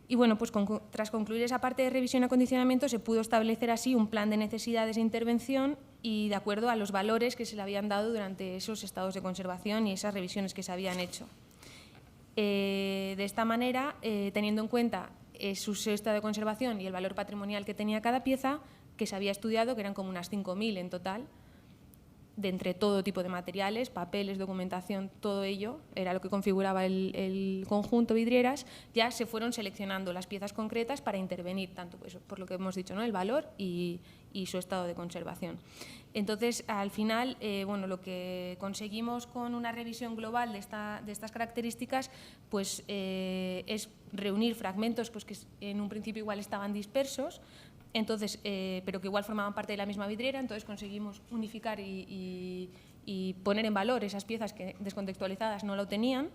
Y bueno, pues tras concluir esa parte de revisión y acondicionamiento se pudo establecer así un plan de necesidades de intervención y de acuerdo a los valores que se le habían dado durante esos estados de conservación y esas revisiones que se habían hecho. De esta manera, teniendo en cuenta su estado de conservación y el valor patrimonial que tenía cada pieza, que se había estudiado, que eran como unas 5.000 en total, de entre todo tipo de materiales, papeles, documentación, todo ello, era lo que configuraba el conjunto vidrieras, ya se fueron seleccionando las piezas concretas para intervenir, tanto pues, por lo que hemos dicho, ¿no? El valor y su estado de conservación. Entonces, al final, bueno, lo que conseguimos con una revisión global de estas características pues, es reunir fragmentos pues, que en un principio igual estaban dispersos, entonces, pero que igual formaban parte de la misma vidriera, entonces conseguimos unificar y poner en valor esas piezas que descontextualizadas no lo tenían.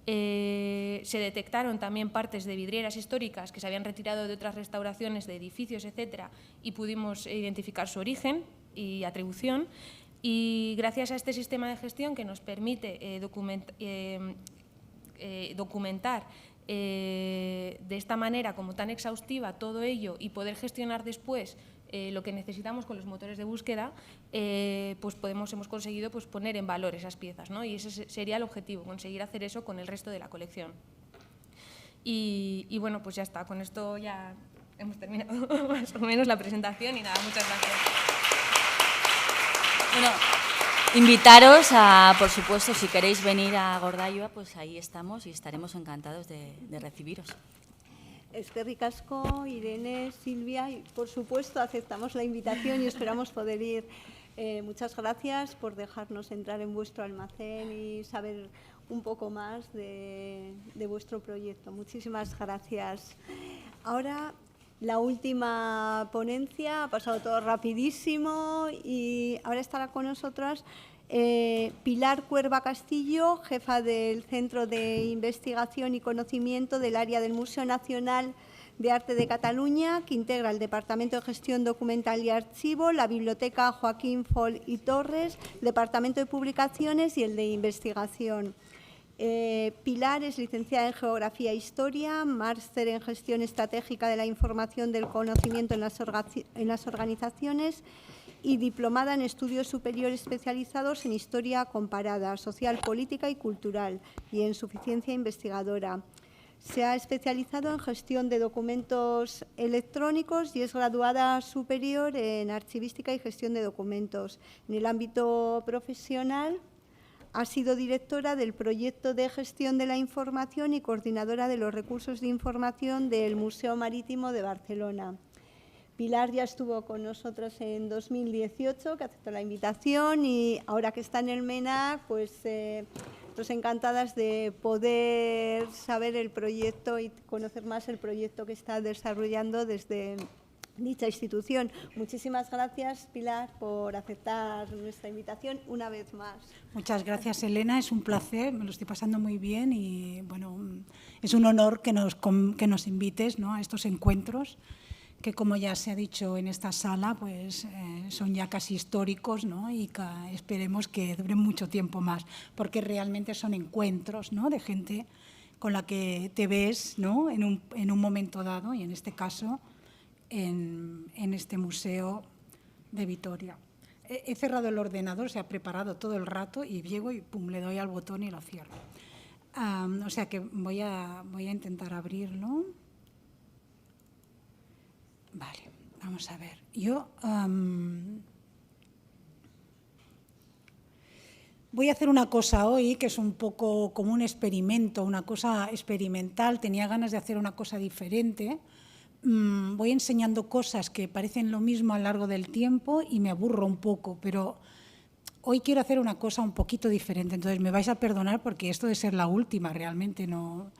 Se detectaron también partes de vidrieras históricas que se habían retirado de otras restauraciones de edificios, etcétera, y pudimos identificar su origen y atribución. Y gracias a este sistema de gestión que nos permite documentar de esta manera como tan exhaustiva todo ello y poder gestionar después lo que necesitamos con los motores de búsqueda, pues hemos conseguido pues, poner en valor esas piezas, ¿no? Y ese sería el objetivo, conseguir hacer eso con el resto de la colección. Y bueno, pues ya está, con esto ya hemos terminado más o menos la presentación y nada, muchas gracias. Bueno, invitaros a, por supuesto, si queréis venir a Gordailoa, pues ahí estamos y estaremos encantados de recibiros. Eskerrik asko, Irene, Silvia, y por supuesto aceptamos la invitación y esperamos poder ir. Muchas gracias por dejarnos entrar en vuestro almacén y saber un poco más de vuestro proyecto. Muchísimas gracias. Ahora, la última ponencia, ha pasado todo rapidísimo y ahora estará con nosotras Pilar Cuerva Castillo, jefa del Centro de Investigación y Conocimiento del área del Museo Nacional de Arte de Cataluña, que integra el Departamento de Gestión Documental y Archivo, la Biblioteca Joaquín Fol y Torres, el Departamento de Publicaciones y el de Investigación. Pilar es licenciada en Geografía e Historia, máster en Gestión Estratégica de la Información del Conocimiento en las Organizaciones y diplomada en Estudios Superiores especializados en Historia Comparada, Social, Política y Cultural y en Suficiencia Investigadora. Se ha especializado en Gestión de Documentos Electrónicos y es graduada superior en Archivística y Gestión de Documentos. En el ámbito profesional, ha sido directora del Proyecto de Gestión de la Información y coordinadora de los recursos de información del Museo Marítimo de Barcelona. Pilar ya estuvo con nosotros en 2018, que aceptó la invitación, y ahora que está en el MENAC, pues nosotros encantadas de poder saber el proyecto y conocer más el proyecto que está desarrollando desde dicha institución. Muchísimas gracias, Pilar, por aceptar nuestra invitación una vez más. Muchas gracias, Elena. Es un placer, me lo estoy pasando muy bien y bueno, es un honor que nos invites, ¿no?, a estos encuentros que, como ya se ha dicho en esta sala, pues son ya casi históricos, ¿no?, y que esperemos que duren mucho tiempo más, porque realmente son encuentros, ¿no?, de gente con la que te ves, ¿no?, en un momento dado, y en este caso en este museo de Vitoria. He cerrado el ordenador, se ha preparado todo el rato y llego y pum, le doy al botón y lo cierro. O sea que voy a intentar abrirlo. Vale, vamos a ver. Yo voy a hacer una cosa hoy que es un poco como un experimento, una cosa experimental. Tenía ganas de hacer una cosa diferente. Voy enseñando cosas que parecen lo mismo a lo largo del tiempo y me aburro un poco, pero hoy quiero hacer una cosa un poquito diferente. Entonces me vais a perdonar porque esto de ser la última realmente no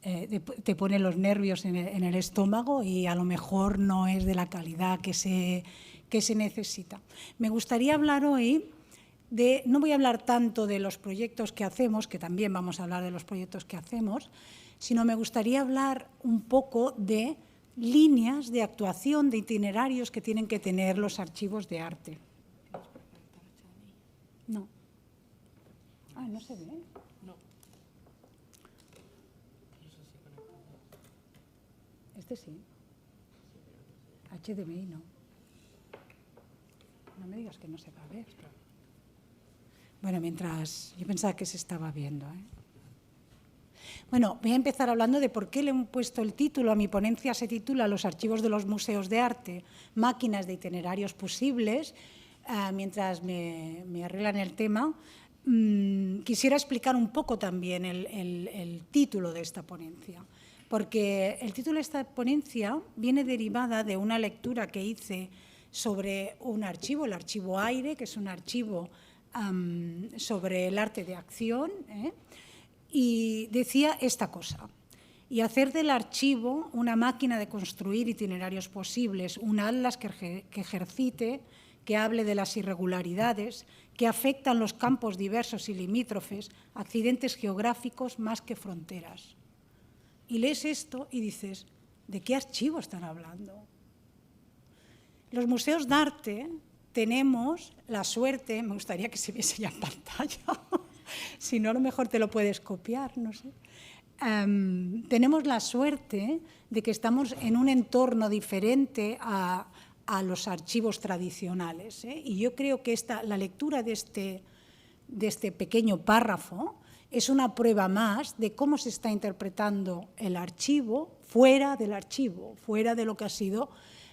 te pone los nervios en el estómago y a lo mejor no es de la calidad que se necesita. Me gustaría hablar hoy no voy a hablar tanto de los proyectos que hacemos, que también vamos a hablar de los proyectos que hacemos, sino me gustaría hablar un poco de líneas de actuación, de itinerarios que tienen que tener los archivos de arte. No. Ah, ¿no se ve? No. Este sí. HDMI no. No me digas que no se va a ver. Bueno, mientras yo pensaba que se estaba viendo, Bueno, voy a empezar hablando de por qué le he puesto el título. A mi ponencia se titula Los archivos de los museos de arte, máquinas de itinerarios posibles. Mientras me arreglan el tema, quisiera explicar un poco también el título de esta ponencia, porque el título de esta ponencia viene derivada de una lectura que hice sobre un archivo, el archivo AIRE, que es un archivo sobre el arte de acción, y decía esta cosa: y hacer del archivo una máquina de construir itinerarios posibles, un atlas que ejercite, que hable de las irregularidades que afectan los campos diversos y limítrofes, accidentes geográficos más que fronteras. Y lees esto y dices, ¿de qué archivo están hablando? Los museos de arte tenemos la suerte, me gustaría que se viese ya en pantalla, si no, a lo mejor te lo puedes copiar, no sé. Tenemos la suerte de que estamos en un entorno diferente a a los archivos tradicionales. Y yo creo que la lectura de este pequeño párrafo es una prueba más de cómo se está interpretando el archivo fuera del archivo, fuera de lo que ha sido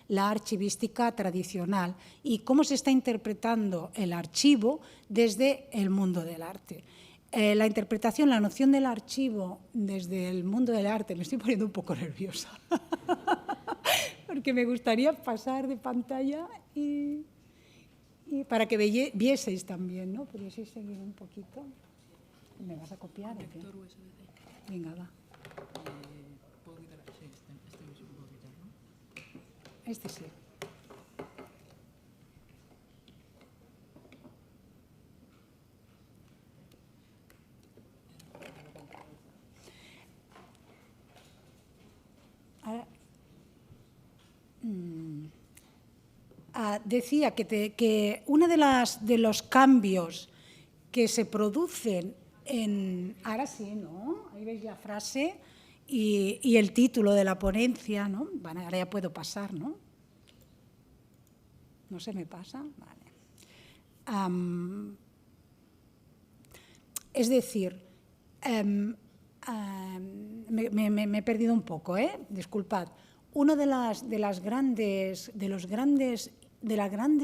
la archivística tradicional, y cómo se está interpretando el archivo desde el mundo del arte. La interpretación, la noción del archivo desde el mundo del arte, me estoy poniendo un poco nerviosa, porque me gustaría pasar de pantalla y para que vieseis también, ¿no? Pudieseis seguir un poquito. ¿Me vas a copiar? Lector USB. Venga, va. ¿Puedo quitar? Sí, este USB puedo quitar, ¿no? Este sí. Ahora, decía que uno de los cambios que se producen ahora sí, ¿no? Ahí veis la frase y el título de la ponencia, ¿no? Bueno, ahora ya puedo pasar, ¿no? ¿No se me pasa? Vale. Es decir, me he perdido un poco, disculpad. Una de las grandes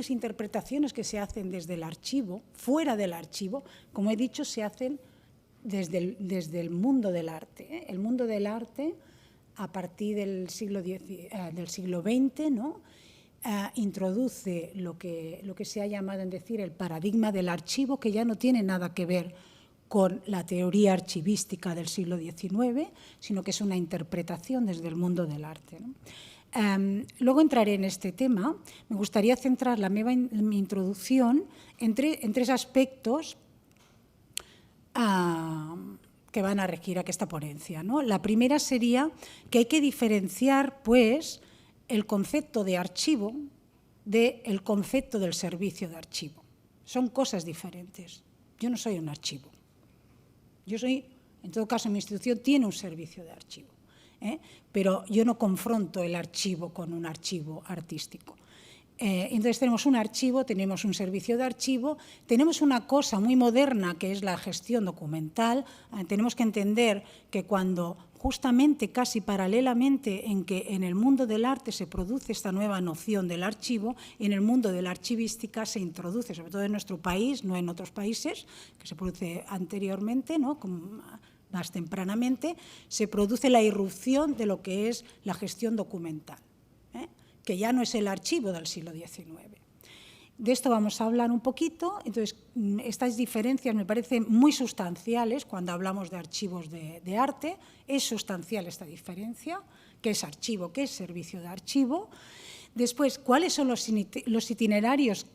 interpretaciones que se hacen desde el archivo, fuera del archivo, como he dicho, se hacen desde el mundo del arte. El mundo del arte, a partir del siglo XX, ¿no? Introduce lo que se ha llamado en decir el paradigma del archivo, que ya no tiene nada que ver con la teoría archivística del siglo XIX, sino que es una interpretación desde el mundo del arte, ¿no? Luego entraré en este tema. Me gustaría centrar mi introducción en tres aspectos que van a regir aquesta ponencia, ¿no? La primera sería que hay que diferenciar, pues, el concepto de archivo del concepto del servicio de archivo. Son cosas diferentes. Yo no soy un archivo. Yo soy, en todo caso, mi institución tiene un servicio de archivo, pero yo no confronto el archivo con un archivo artístico. Entonces tenemos un archivo, tenemos un servicio de archivo, tenemos una cosa muy moderna que es la gestión documental. Tenemos que entender que cuando justamente casi paralelamente en que en el mundo del arte se produce esta nueva noción del archivo, en el mundo de la archivística se introduce, sobre todo en nuestro país, no en otros países, que se produce anteriormente, ¿no? Como más tempranamente, se produce la irrupción de lo que es la gestión documental, que ya no es el archivo del siglo XIX. De esto vamos a hablar un poquito. Entonces, estas diferencias me parecen muy sustanciales cuando hablamos de archivos de arte. Es sustancial esta diferencia, qué es archivo, qué es servicio de archivo. Después, cuáles son los itinerarios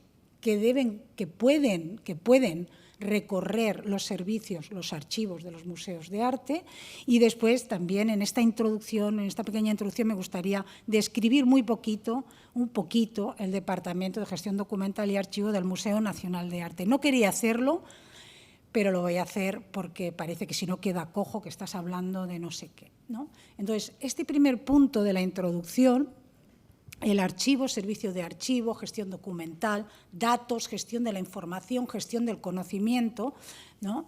que pueden recorrer los servicios, los archivos de los museos de arte, y después también en esta introducción, en esta pequeña introducción, me gustaría describir un poquito el Departamento de Gestión Documental y Archivo del Museo Nacional de Arte. No quería hacerlo, pero lo voy a hacer porque parece que si no queda cojo que estás hablando de no sé qué, ¿no? Entonces, este primer punto de la introducción, el archivo, servicio de archivo, gestión documental, datos, gestión de la información, gestión del conocimiento, ¿no?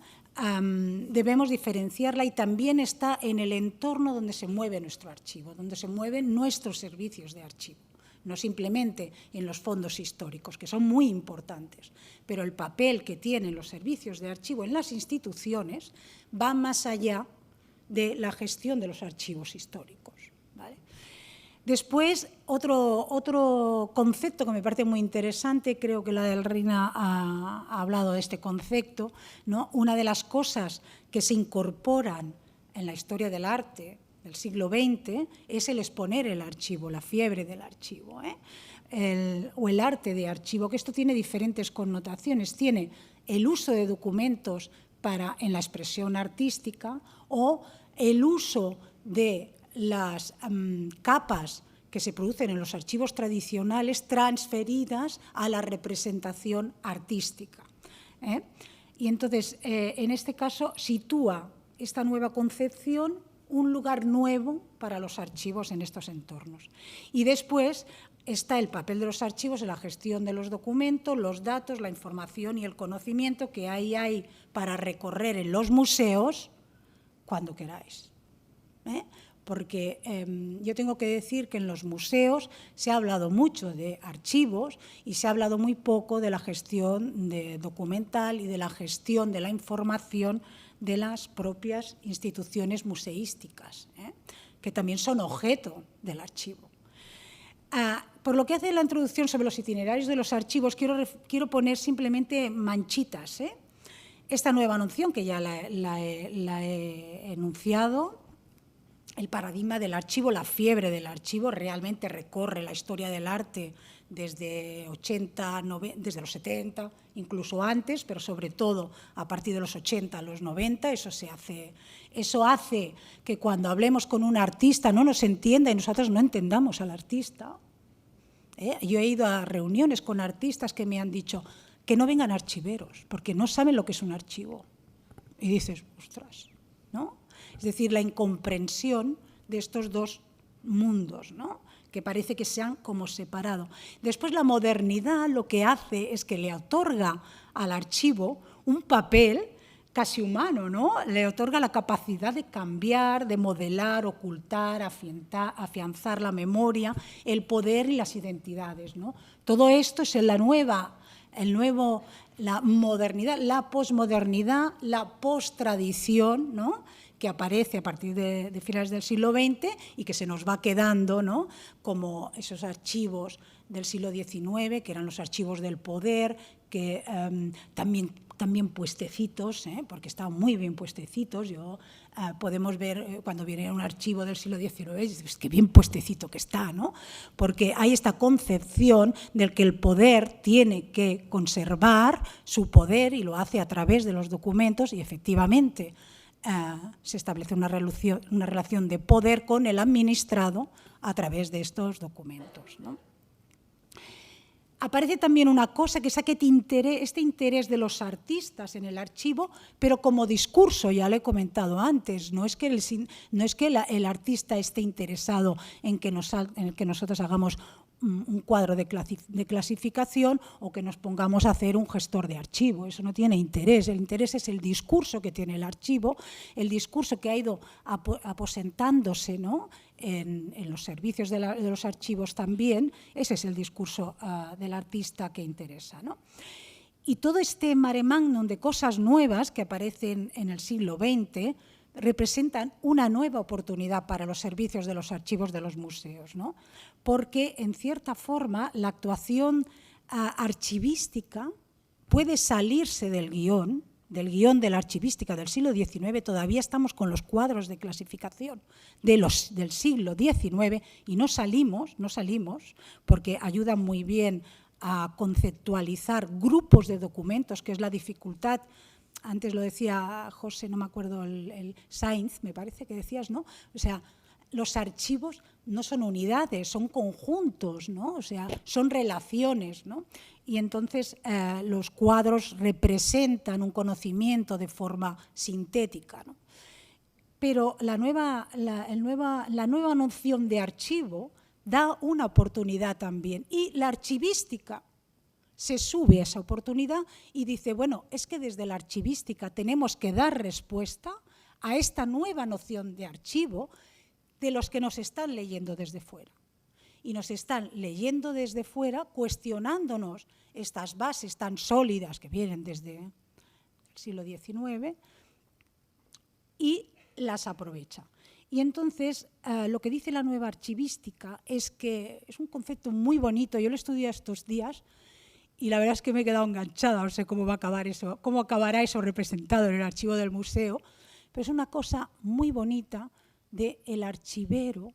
Debemos diferenciarla, y también está en el entorno donde se mueve nuestro archivo, donde se mueven nuestros servicios de archivo, no simplemente en los fondos históricos, que son muy importantes, pero el papel que tienen los servicios de archivo en las instituciones va más allá de la gestión de los archivos históricos, ¿vale? Después, otro concepto que me parece muy interesante, creo que la del Reina ha hablado de este concepto, ¿no? Una de las cosas que se incorporan en la historia del arte del siglo XX es el exponer el archivo, la fiebre del archivo, o el arte de archivo, que esto tiene diferentes connotaciones. Tiene el uso de documentos en la expresión artística, o el uso de las capas que se producen en los archivos tradicionales transferidas a la representación artística. Y entonces, en este caso, sitúa esta nueva concepción un lugar nuevo para los archivos en estos entornos. Y después está el papel de los archivos en la gestión de los documentos, los datos, la información y el conocimiento que ahí hay para recorrer en los museos cuando queráis. Porque yo tengo que decir que en los museos se ha hablado mucho de archivos y se ha hablado muy poco de la gestión documental y de la gestión de la información de las propias instituciones museísticas, que también son objeto del archivo. Por lo que hace la introducción sobre los itinerarios de los archivos, quiero poner simplemente manchitas. Esta nueva noción, que ya la he enunciado, el paradigma del archivo, la fiebre del archivo, realmente recorre la historia del arte desde desde los 70, incluso antes, pero sobre todo a partir de los 80 a los 90. Eso hace que cuando hablemos con un artista no nos entienda y nosotros no entendamos al artista. Yo he ido a reuniones con artistas que me han dicho que no vengan archiveros, porque no saben lo que es un archivo. Y dices, ostras, ¿no? Es decir, la incomprensión de estos dos mundos, ¿no? Que parece que se han como separado. Después, la modernidad lo que hace es que le otorga al archivo un papel casi humano, ¿no? Le otorga la capacidad de cambiar, de modelar, ocultar, afianzar la memoria, el poder y las identidades, ¿no? Todo esto es la modernidad, la posmodernidad, la postradición, ¿no? Que aparece a partir de finales del siglo XX y que se nos va quedando, ¿no? Como esos archivos del siglo XIX, que eran los archivos del poder, que también puestecitos, porque estaban muy bien puestecitos. Podemos ver cuando viene un archivo del siglo XIX, es que bien puestecito que está, ¿no? Porque hay esta concepción del que el poder tiene que conservar su poder y lo hace a través de los documentos y efectivamente se establece una relación de poder con el administrado a través de estos documentos, ¿no? Aparece también una cosa que es este interés de los artistas en el archivo, pero como discurso, ya lo he comentado antes, no es que el artista esté interesado en que nosotros hagamos un cuadro de clasificación o que nos pongamos a hacer un gestor de archivo. Eso no tiene interés. El interés es el discurso que tiene el archivo, el discurso que ha ido aposentándose, ¿no? en los servicios de los archivos también. Ese es el discurso del artista que interesa, ¿no? Y todo este mare magnum de cosas nuevas que aparecen en el siglo XX representan una nueva oportunidad para los servicios de los archivos de los museos, ¿no? Porque, en cierta forma, la actuación archivística puede salirse del guión de la archivística del siglo XIX. Todavía estamos con los cuadros de clasificación del siglo XIX y no salimos porque ayudan muy bien a conceptualizar grupos de documentos, que es la dificultad. Antes lo decía José, no me acuerdo, el Sainz, me parece que decías, ¿no? O sea, los archivos no son unidades, son conjuntos, ¿no? O sea, son relaciones, ¿no? Y entonces los cuadros representan un conocimiento de forma sintética, ¿no? Pero la nueva noción de archivo da una oportunidad también. Y la archivística se sube a esa oportunidad y dice, bueno, es que desde la archivística tenemos que dar respuesta a esta nueva noción de archivo de los que nos están leyendo desde fuera. Y nos están leyendo desde fuera, cuestionándonos estas bases tan sólidas que vienen desde el siglo XIX y las aprovecha. Y entonces lo que dice la nueva archivística es que es un concepto muy bonito, yo lo estudié estos días, y la verdad es que me he quedado enganchada, no sé cómo va a acabar eso, cómo acabará eso representado en el archivo del museo, pero es una cosa muy bonita del archivero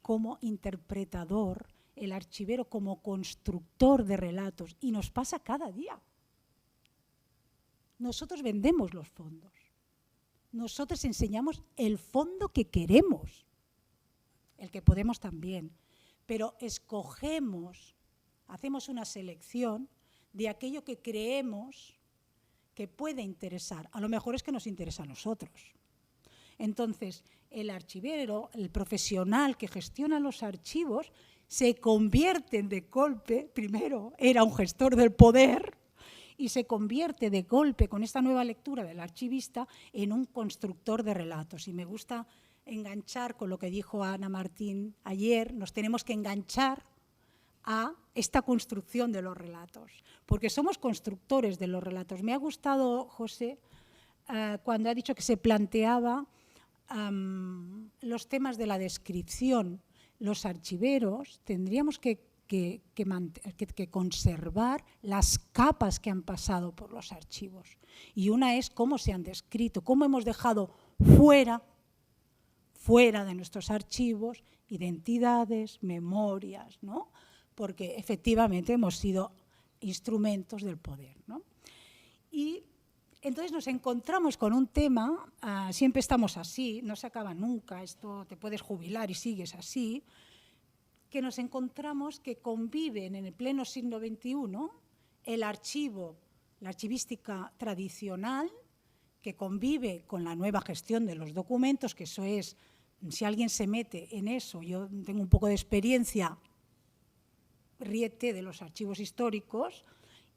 como interpretador, el archivero como constructor de relatos, y nos pasa cada día. Nosotros vendemos los fondos, nosotros enseñamos el fondo que queremos, el que podemos también, pero escogemos, hacemos una selección de aquello que creemos que puede interesar. A lo mejor es que nos interesa a nosotros. Entonces, el archivero, el profesional que gestiona los archivos, se convierte de golpe, primero era un gestor del poder, y se convierte de golpe con esta nueva lectura del archivista en un constructor de relatos. Y me gusta enganchar con lo que dijo Ana Martín ayer, nos tenemos que enganchar a esta construcción de los relatos, porque somos constructores de los relatos. Me ha gustado, José, cuando ha dicho que se planteaba los temas de la descripción. Los archiveros tendríamos que conservar las capas que han pasado por los archivos. Y una es cómo se han descrito, cómo hemos dejado fuera de nuestros archivos identidades, memorias, ¿no? Porque efectivamente hemos sido instrumentos del poder, ¿no? Y entonces nos encontramos con un tema, siempre estamos así, no se acaba nunca, esto te puedes jubilar y sigues así, que nos encontramos que conviven en el pleno siglo XXI el archivo, la archivística tradicional, que convive con la nueva gestión de los documentos, que eso es, si alguien se mete en eso, yo tengo un poco de experiencia, ríete de los archivos históricos,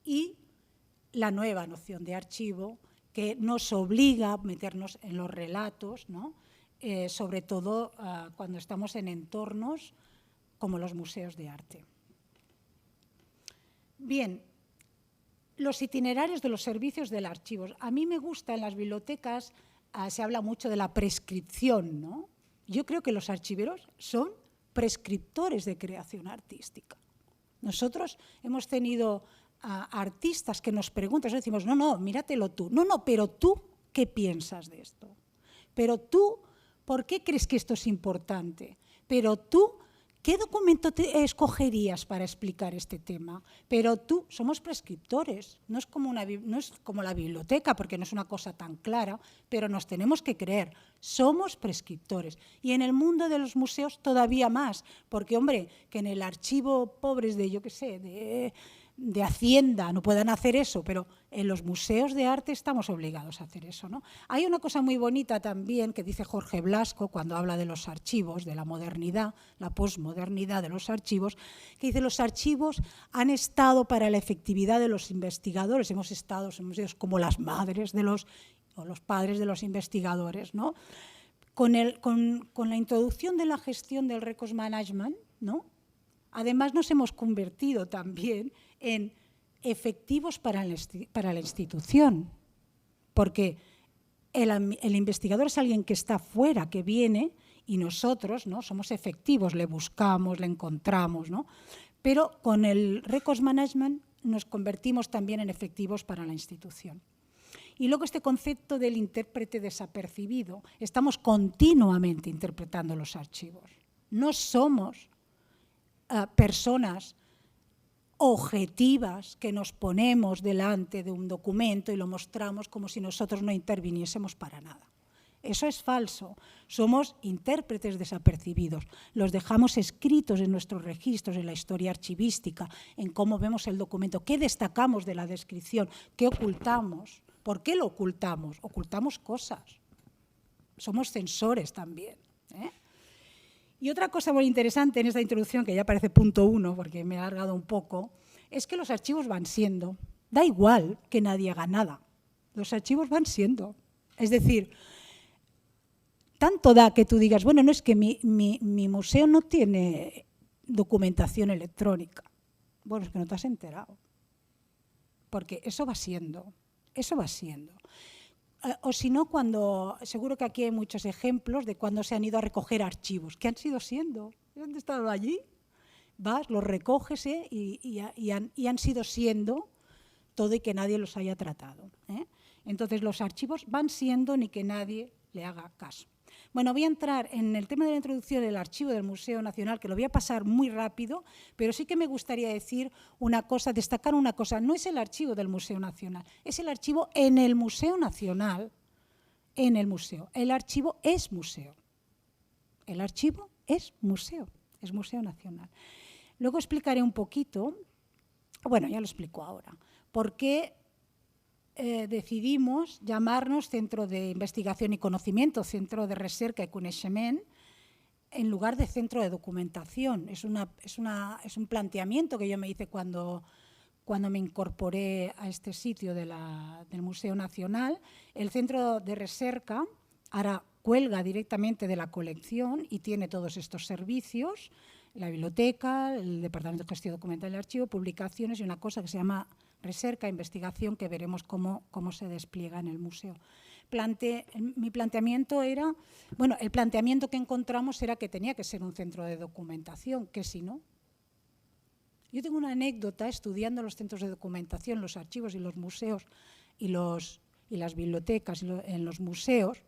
y la nueva noción de archivo que nos obliga a meternos en los relatos, ¿no? Sobre todo cuando estamos en entornos como los museos de arte. Bien, los itinerarios de los servicios del archivo. A mí me gusta en las bibliotecas, se habla mucho de la prescripción, ¿no? Yo creo que los archiveros son prescriptores de creación artística. Nosotros hemos tenido artistas que nos preguntan, decimos, no, míratelo tú. No, pero tú, ¿qué piensas de esto? Pero tú, ¿por qué crees que esto es importante? Pero tú, ¿qué documento te escogerías para explicar este tema? Pero tú, somos prescriptores, no es como la biblioteca, porque no es una cosa tan clara, pero nos tenemos que creer, somos prescriptores. Y en el mundo de los museos todavía más, porque, hombre, que en el archivo pobres de, yo qué sé, de Hacienda no puedan hacer eso, pero en los museos de arte estamos obligados a hacer eso, ¿no? Hay una cosa muy bonita también que dice Jorge Blasco cuando habla de los archivos, de la modernidad, la posmodernidad de los archivos, que dice los archivos han estado para la efectividad de los investigadores, hemos sido como las madres o los padres de los investigadores, ¿no? Con la introducción de la gestión del records management, ¿no? Además nos hemos convertido también en efectivos para la institución, porque el investigador es alguien que está fuera, que viene, y nosotros, ¿no?, somos efectivos, le buscamos, le encontramos, ¿no? Pero con el records management nos convertimos también en efectivos para la institución. Y luego este concepto del intérprete desapercibido, estamos continuamente interpretando los archivos. No somos personas objetivas que nos ponemos delante de un documento y lo mostramos como si nosotros no interviniésemos para nada. Eso es falso. Somos intérpretes desapercibidos. Los dejamos escritos en nuestros registros, en la historia archivística, en cómo vemos el documento, qué destacamos de la descripción, qué ocultamos, por qué lo ocultamos. Ocultamos cosas. Somos censores también, ¿eh? Y otra cosa muy interesante en esta introducción, que ya parece punto 1, porque me he alargado un poco, es que los archivos van siendo. Da igual que nadie haga nada. Los archivos van siendo. Es decir, tanto da que tú digas, bueno, no es que mi museo no tiene documentación electrónica. Bueno, es que no te has enterado. Porque eso va siendo. Eso va siendo. O si no, seguro que aquí hay muchos ejemplos de cuando se han ido a recoger archivos. ¿Qué han sido siendo? ¿Han estado allí? Vas, los recoges y han sido siendo todo y que nadie los haya tratado, ¿eh? Entonces los archivos van siendo ni que nadie le haga caso. Bueno, voy a entrar en el tema de la introducción del archivo del Museo Nacional, que lo voy a pasar muy rápido, pero sí que me gustaría decir una cosa, destacar una cosa. No es el archivo del Museo Nacional, es el archivo en el Museo Nacional, en el museo. El archivo es museo. El archivo es museo nacional. Luego explicaré un poquito, bueno, ya lo explico ahora, por qué decidimos llamarnos Centro de Investigación y Conocimiento, Centro de Recerca y Coneixement, en lugar de Centro de Documentación. Es un planteamiento que yo me hice cuando me incorporé a este sitio del Museo Nacional. El Centro de Recerca ahora cuelga directamente de la colección y tiene todos estos servicios, la biblioteca, el Departamento de Gestión Documental y Archivo, publicaciones y una cosa que se llama Recerca, Investigación, que veremos cómo se despliega en el museo. Mi planteamiento era, bueno, el planteamiento que encontramos era que tenía que ser un centro de documentación, que si no. Yo tengo una anécdota estudiando los centros de documentación, los archivos y los museos y las bibliotecas en los museos,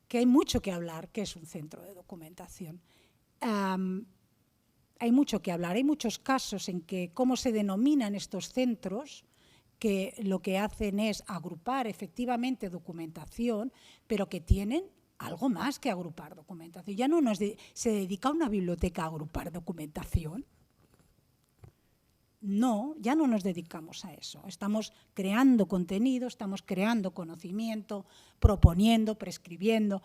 que hay mucho que hablar, que es un centro de documentación. Hay mucho que hablar, hay muchos casos en que cómo se denominan estos centros, que lo que hacen es agrupar efectivamente documentación, pero que tienen algo más que agrupar documentación. Ya no se dedica una biblioteca a agrupar documentación. No, ya no nos dedicamos a eso. Estamos creando contenido, estamos creando conocimiento, proponiendo, prescribiendo,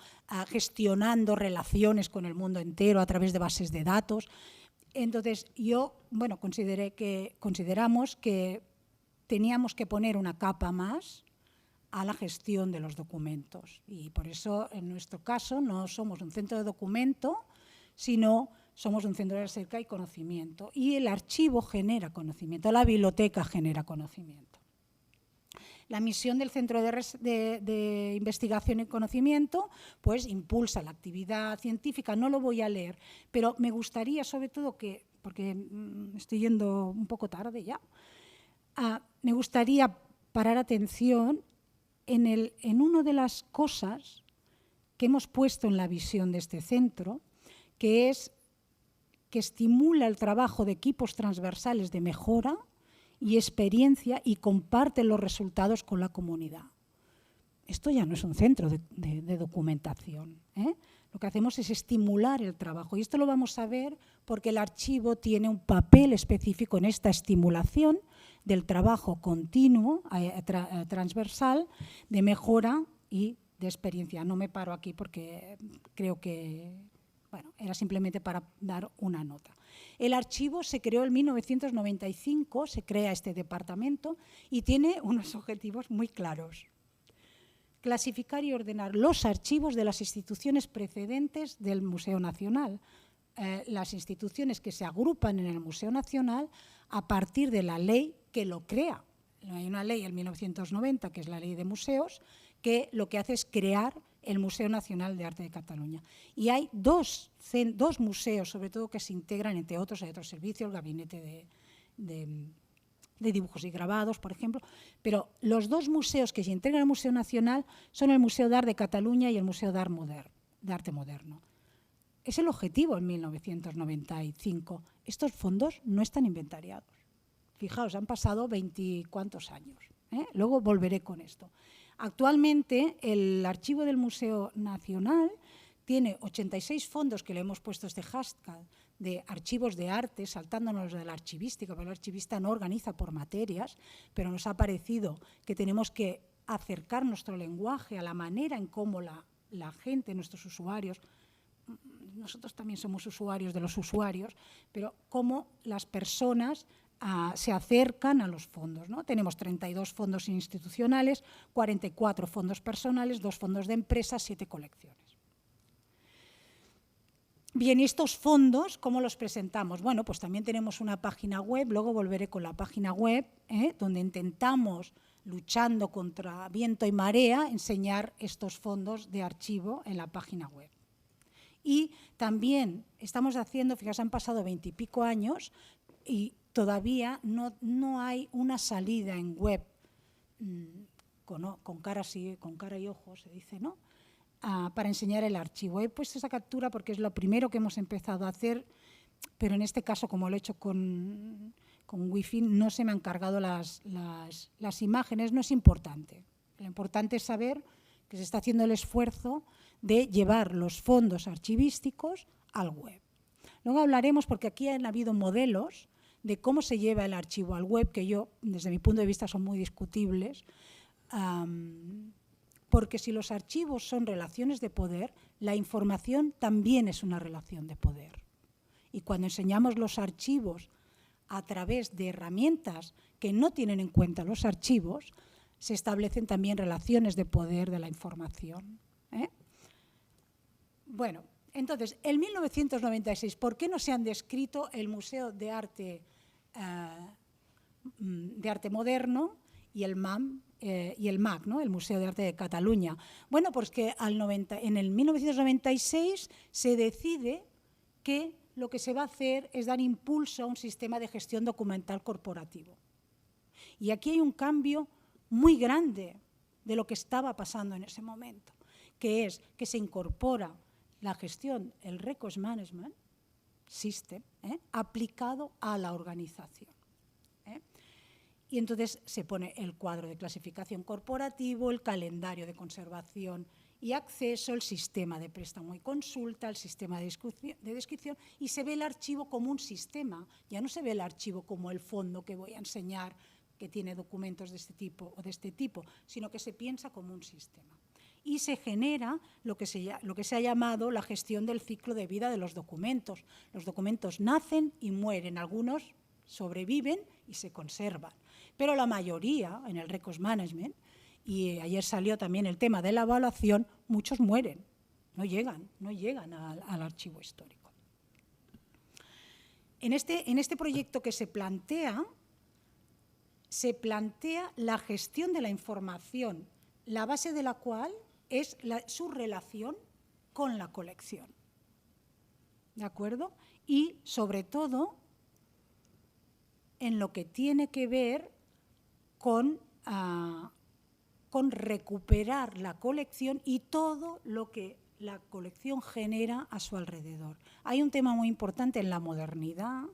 gestionando relaciones con el mundo entero a través de bases de datos. Entonces, consideramos que teníamos que poner una capa más a la gestión de los documentos. Y por eso, en nuestro caso, no somos un centro de documento, sino somos un centro de recerca y conocimiento. Y el archivo genera conocimiento, la biblioteca genera conocimiento. La misión del Centro de Investigación y Conocimiento pues impulsa la actividad científica. No lo voy a leer, pero me gustaría sobre todo que, porque estoy yendo un poco tarde ya, me gustaría parar atención en una de las cosas que hemos puesto en la visión de este centro, que es que estimula el trabajo de equipos transversales de mejora y experiencia y comparte los resultados con la comunidad. Esto ya no es un centro de documentación, ¿eh? Lo que hacemos es estimular el trabajo y esto lo vamos a ver porque el archivo tiene un papel específico en esta estimulación del trabajo continuo, transversal, de mejora y de experiencia. No me paro aquí porque creo que era simplemente para dar una nota. El archivo se creó en 1995, se crea este departamento y tiene unos objetivos muy claros. Clasificar y ordenar los archivos de las instituciones precedentes del Museo Nacional. Las instituciones que se agrupan en el Museo Nacional a partir de la ley que lo crea. Hay una ley en 1990, que es la Ley de Museos, que lo que hace es crear el Museo Nacional de Arte de Cataluña. Y hay dos museos, sobre todo, que se integran, entre otros, hay otros servicios, el Gabinete de Dibujos y Grabados, por ejemplo, pero los dos museos que se integran al Museo Nacional son el Museo d'Art de Cataluña y el Museo de Arte Moderno. Es el objetivo en 1995. Estos fondos no están inventariados. Fijaos, han pasado 20 cuantos años. Luego volveré con esto. Actualmente, el archivo del Museo Nacional tiene 86 fondos, que le hemos puesto este hashtag, de archivos de arte, saltándonos de la archivística, porque el archivista no organiza por materias, pero nos ha parecido que tenemos que acercar nuestro lenguaje a la manera en cómo la gente, nuestros usuarios, nosotros también somos usuarios de los usuarios, pero cómo las personas se acercan a los fondos, ¿no? Tenemos 32 fondos institucionales, 44 fondos personales, 2 fondos de empresas, 7 colecciones. Bien, ¿y estos fondos cómo los presentamos? Bueno, pues también tenemos una página web, luego volveré con la página web, donde intentamos, luchando contra viento y marea, enseñar estos fondos de archivo en la página web. Y también estamos haciendo, fijaos, han pasado 20 y pico años y todavía no hay una salida en web con cara y ojos, se dice, ¿no? Para enseñar el archivo. He puesto esa captura porque es lo primero que hemos empezado a hacer, pero en este caso, como lo he hecho con Wi-Fi, no se me han cargado las imágenes, no es importante. Lo importante es saber que se está haciendo el esfuerzo de llevar los fondos archivísticos al web. Luego hablaremos, porque aquí han habido modelos de cómo se lleva el archivo al web, que yo, desde mi punto de vista, son muy discutibles, porque si los archivos son relaciones de poder, la información también es una relación de poder. Y cuando enseñamos los archivos a través de herramientas que no tienen en cuenta los archivos, se establecen también relaciones de poder de la información. Bueno, entonces, en 1996, ¿por qué no se han descrito el Museo de Arte Moderno y el MAM y el MAC, ¿no? El Museo de Arte de Cataluña? Bueno, pues que en el 1996 se decide que lo que se va a hacer es dar impulso a un sistema de gestión documental corporativo. Y aquí hay un cambio muy grande de lo que estaba pasando en ese momento, que es que se incorpora la gestión, el Records Management System, aplicado a la organización. Y entonces se pone el cuadro de clasificación corporativo, el calendario de conservación y acceso, el sistema de préstamo y consulta, el sistema de descripción, y se ve el archivo como un sistema. Ya no se ve el archivo como el fondo que voy a enseñar, que tiene documentos de este tipo o de este tipo, sino que se piensa como un sistema. Y se genera lo que se ha llamado la gestión del ciclo de vida de los documentos. Los documentos nacen y mueren, algunos sobreviven y se conservan, pero la mayoría en el Records Management, y ayer salió también el tema de la evaluación, muchos mueren, no llegan al archivo histórico. En este proyecto que se plantea la gestión de la información, la base de la cual es su relación con la colección. ¿De acuerdo? Y, sobre todo, en lo que tiene que ver con recuperar la colección y todo lo que la colección genera a su alrededor. Hay un tema muy importante en la modernidad,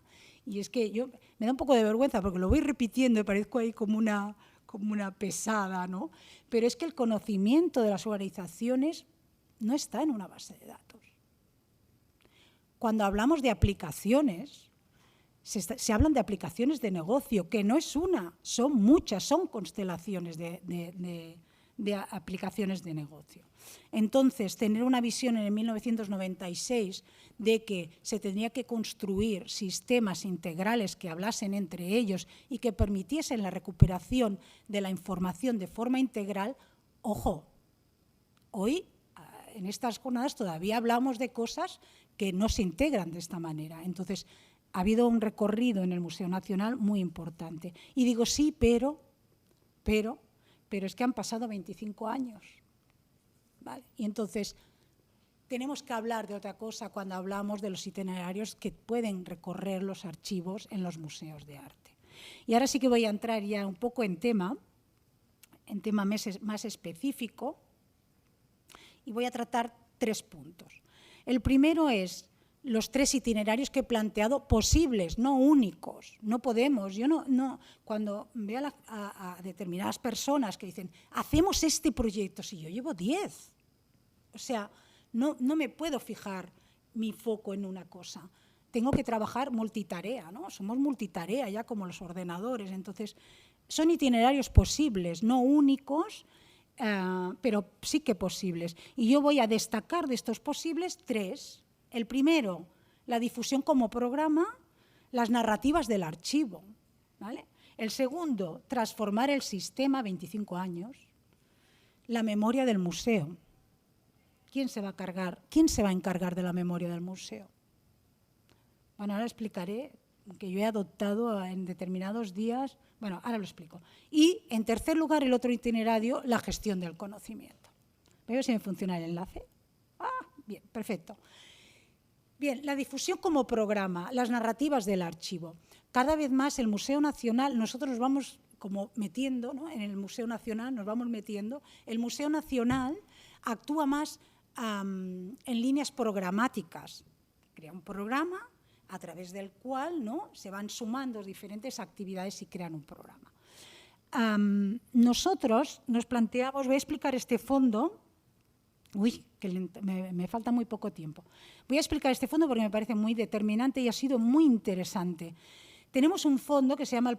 y es que me da un poco de vergüenza porque lo voy repitiendo y parezco ahí como una pesada, ¿no? Pero es que el conocimiento de las organizaciones no está en una base de datos. Cuando hablamos de aplicaciones, se hablan de aplicaciones de negocio, que no es una, son muchas, son constelaciones de aplicaciones de negocio. Entonces, tener una visión en el 1996 de que se tenía que construir sistemas integrales que hablasen entre ellos y que permitiesen la recuperación de la información de forma integral, ojo, hoy en estas jornadas todavía hablamos de cosas que no se integran de esta manera. Entonces, ha habido un recorrido en el Museo Nacional muy importante. Y digo sí, pero es que han pasado 25 años. ¿Vale? Y entonces tenemos que hablar de otra cosa cuando hablamos de los itinerarios que pueden recorrer los archivos en los museos de arte. Y ahora sí que voy a entrar ya un poco en tema más específico, y voy a tratar 3 puntos. El primero es los 3 itinerarios que he planteado posibles, no únicos. No podemos, cuando veo a determinadas personas que dicen, hacemos este proyecto, si yo llevo 10. O sea, no me puedo fijar mi foco en una cosa. Tengo que trabajar multitarea, ¿no? Somos multitarea ya como los ordenadores. Entonces, son itinerarios posibles, no únicos, pero sí que posibles. Y yo voy a destacar de estos posibles 3. El primero, la difusión como programa, las narrativas del archivo, ¿vale? El segundo, transformar el sistema, 25 años, la memoria del museo. ¿Quién se va a encargar de la memoria del museo? Bueno, ahora explicaré que yo he adoptado en determinados días. Bueno, ahora lo explico. Y, en tercer lugar, el otro itinerario, la gestión del conocimiento. ¿Veo si me funciona el enlace? Bien, perfecto. Bien, la difusión como programa, las narrativas del archivo. Cada vez más el Museo Nacional, nosotros nos vamos como metiendo, ¿no? En el Museo Nacional nos vamos metiendo. El Museo Nacional actúa más en líneas programáticas. Crea un programa a través del cual, ¿no?, se van sumando diferentes actividades y crean un programa. Nosotros nos planteamos, voy a explicar este fondo. Uy, que me falta muy poco tiempo. Voy a explicar este fondo porque me parece muy determinante y ha sido muy interesante. tenemos un fondo que se llama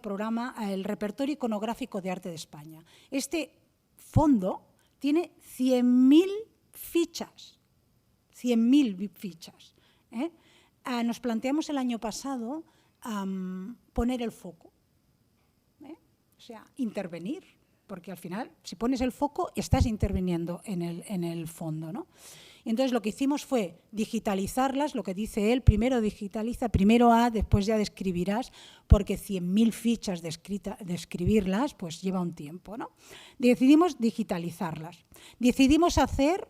el Repertorio Iconográfico de Arte de España. Este fondo tiene 100.000 fichas. 100.000 fichas. Nos planteamos el año pasado poner el foco, o sea, intervenir, porque al final, si pones el foco, estás interviniendo en el fondo, ¿no? Y entonces lo que hicimos fue digitalizarlas, lo que dice él, primero digitaliza, primero después ya describirás, porque 100.000 fichas de escribirlas, pues lleva un tiempo, ¿no? Decidimos digitalizarlas. Decidimos hacer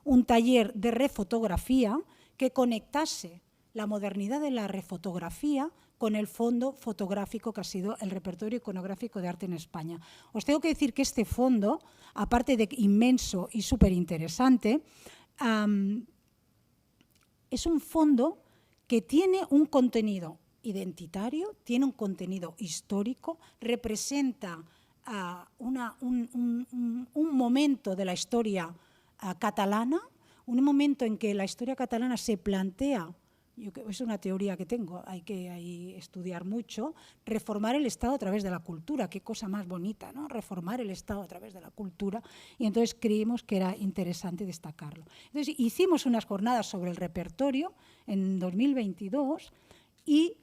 un taller de refotografía que conectase la modernidad de la refotografía con el fondo fotográfico que ha sido el Repertorio Iconográfico de Arte en España. Os tengo que decir que este fondo, aparte de inmenso y súper interesante, es un fondo que tiene un contenido identitario, tiene un contenido histórico, representa un momento de la historia catalana, un momento en que la historia catalana se plantea, es una teoría que tengo, hay que estudiar mucho, reformar el Estado a través de la cultura, qué cosa más bonita, ¿no? Reformar el Estado a través de la cultura, y entonces creímos que era interesante destacarlo. Entonces hicimos unas jornadas sobre el repertorio en 2022 y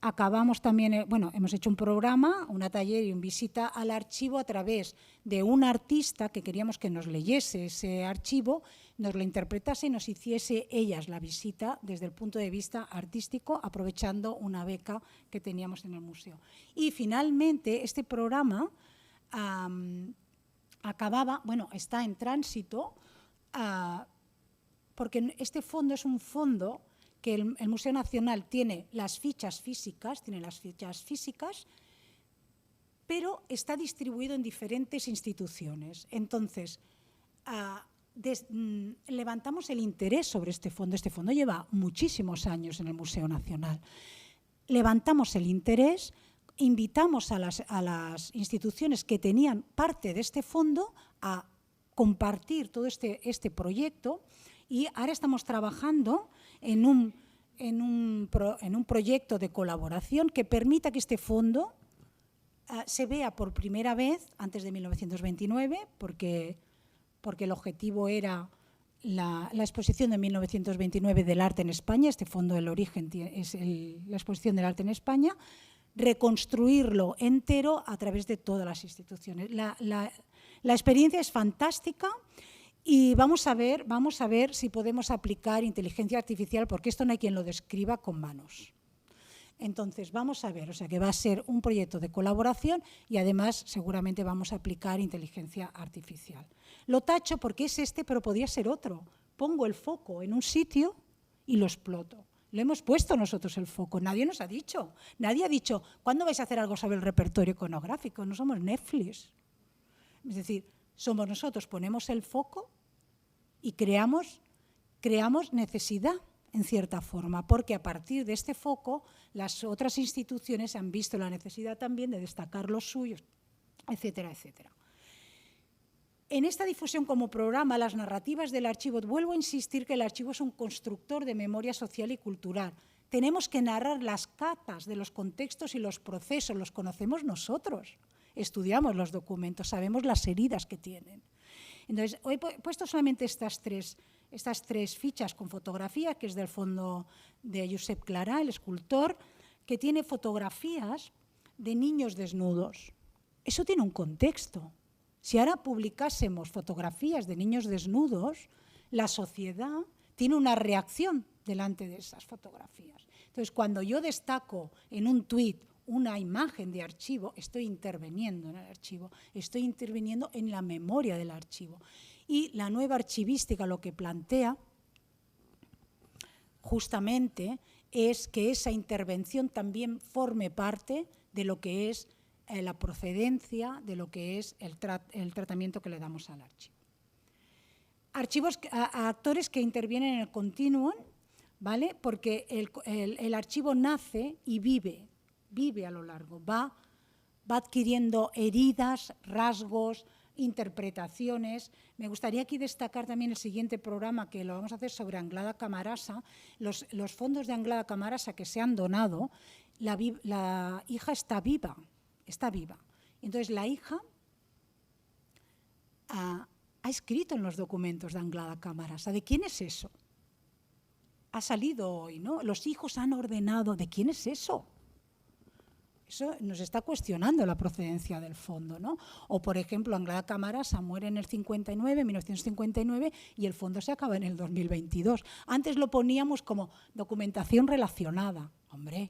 acabamos también, hemos hecho un programa, un taller y una visita al archivo a través de un artista que queríamos que nos leyese ese archivo, nos lo interpretase y nos hiciese ellas la visita desde el punto de vista artístico, aprovechando una beca que teníamos en el museo. Y finalmente este programa acababa, está en tránsito, porque este fondo es un fondo que el Museo Nacional tiene las fichas físicas, pero está distribuido en diferentes instituciones. Entonces, levantamos el interés sobre este fondo. Este fondo lleva muchísimos años en el Museo Nacional. Levantamos el interés, invitamos a las instituciones que tenían parte de este fondo a compartir todo este proyecto, y ahora estamos trabajando en un proyecto de colaboración que permita que este fondo se vea por primera vez antes de 1929, porque el objetivo era la exposición de 1929 del arte en España. Este fondo, el origen, es la exposición del arte en España, reconstruirlo entero a través de todas las instituciones. La experiencia es fantástica. Y vamos a ver si podemos aplicar inteligencia artificial, porque esto no hay quien lo describa con manos. Entonces, vamos a ver, o sea que va a ser un proyecto de colaboración y además seguramente vamos a aplicar inteligencia artificial. Lo tacho porque es pero podría ser otro. Pongo el foco en un sitio y lo exploto. Lo hemos puesto nosotros el foco, nadie nos ha dicho. Nadie ha dicho, ¿cuándo vais a hacer algo sobre el repertorio iconográfico? No somos Netflix. Es decir, somos nosotros, ponemos el foco y creamos necesidad, en cierta forma, porque a partir de este foco las otras instituciones han visto la necesidad también de destacar los suyos, etcétera, etcétera. En esta difusión como programa, las narrativas del archivo, vuelvo a insistir que el archivo es un constructor de memoria social y cultural. Tenemos que narrar las capas de los contextos y los procesos, los conocemos nosotros. Estudiamos los documentos, sabemos las heridas que tienen. Entonces, hoy he puesto solamente estas tres fichas con fotografía, que es del fondo de Josep Clarà, el escultor, que tiene fotografías de niños desnudos. Eso tiene un contexto. Si ahora publicásemos fotografías de niños desnudos, la sociedad tiene una reacción delante de esas fotografías. Entonces, cuando yo destaco en un tuit una imagen de archivo, estoy interviniendo en el archivo, estoy interviniendo en la memoria del archivo. Y la nueva archivística lo que plantea justamente es que esa intervención también forme parte de lo que es la procedencia, de lo que es el tratamiento que le damos al archivo. Actores que intervienen en el continuum, ¿vale? Porque el archivo nace y vive a lo largo, va adquiriendo heridas, rasgos, interpretaciones. Me gustaría aquí destacar también el siguiente programa, que lo vamos a hacer sobre Anglada Camarasa, los fondos de Anglada Camarasa que se han donado. la hija está viva. Entonces la hija ha escrito en los documentos de Anglada Camarasa. ¿De quién es eso? Ha salido hoy, ¿no? Los hijos han ordenado. ¿De quién es eso? Eso nos está cuestionando la procedencia del fondo, ¿no? O, por ejemplo, Anglada Camarasa muere en el 59, 1959, y el fondo se acaba en el 2022. Antes lo poníamos como documentación relacionada. Hombre,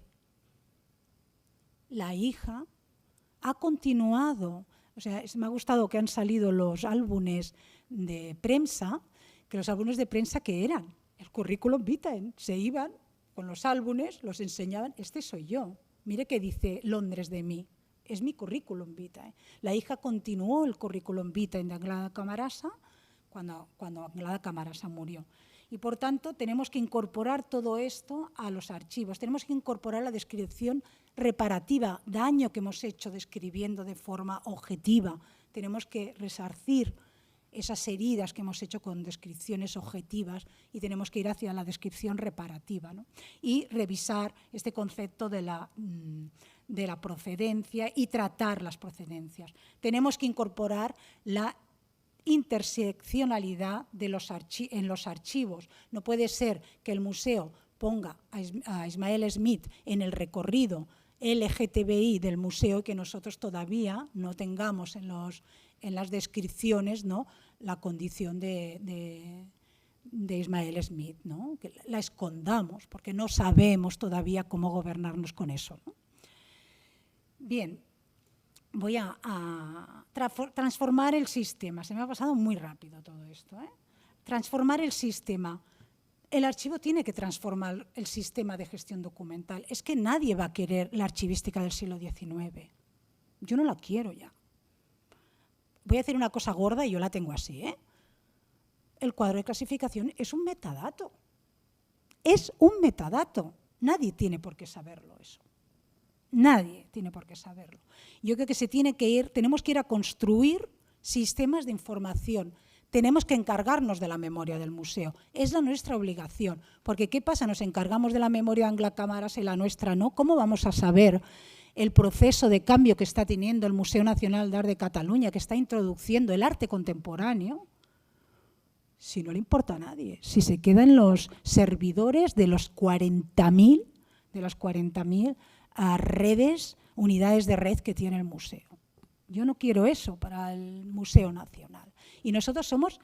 la hija ha continuado. O sea, me ha gustado que han salido los álbumes de prensa, que los álbumes de prensa que eran el currículum vitae, se iban con los álbumes, los enseñaban, este soy yo, mire qué dice Londres de mí, es mi currículum vitae. La hija continuó el currículum vitae de Anglada Camarasa cuando Anglada Camarasa murió. Y por tanto tenemos que incorporar todo esto a los archivos, tenemos que incorporar la descripción reparativa, daño que hemos hecho describiendo de forma objetiva, tenemos que resarcir esas heridas que hemos hecho con descripciones objetivas y tenemos que ir hacia la descripción reparativa, ¿no? Y revisar este concepto de la procedencia y tratar las procedencias. Tenemos que incorporar la interseccionalidad en los archivos. No puede ser que el museo ponga a Ismael Smith en el recorrido LGTBI del museo y que nosotros todavía no tengamos en las descripciones, ¿no?, la condición de Ismael Smith, ¿no?, que la escondamos porque no sabemos todavía cómo gobernarnos con eso, ¿no? Bien, voy a transformar el sistema. Se me ha pasado muy rápido todo esto, ¿eh? Transformar el sistema. El archivo tiene que transformar el sistema de gestión documental. Es que nadie va a querer la archivística del siglo XIX. Yo no la quiero ya. Voy a hacer una cosa gorda y yo la tengo así, ¿eh? El cuadro de clasificación es un metadato. Es un metadato. Nadie tiene por qué saberlo eso. Nadie tiene por qué saberlo. Yo creo que tenemos que ir a construir sistemas de información. Tenemos que encargarnos de la memoria del museo. Es nuestra obligación. Porque ¿qué pasa? Nos encargamos de la memoria de Anglada Camarasa y la nuestra no. ¿Cómo vamos a saber el proceso de cambio que está teniendo el Museo Nacional d'Art de Cataluña, que está introduciendo el arte contemporáneo, si no le importa a nadie? Si se queda en los servidores de los 40.000 redes, unidades de red que tiene el museo. Yo no quiero eso para el Museo Nacional. Y nosotros somos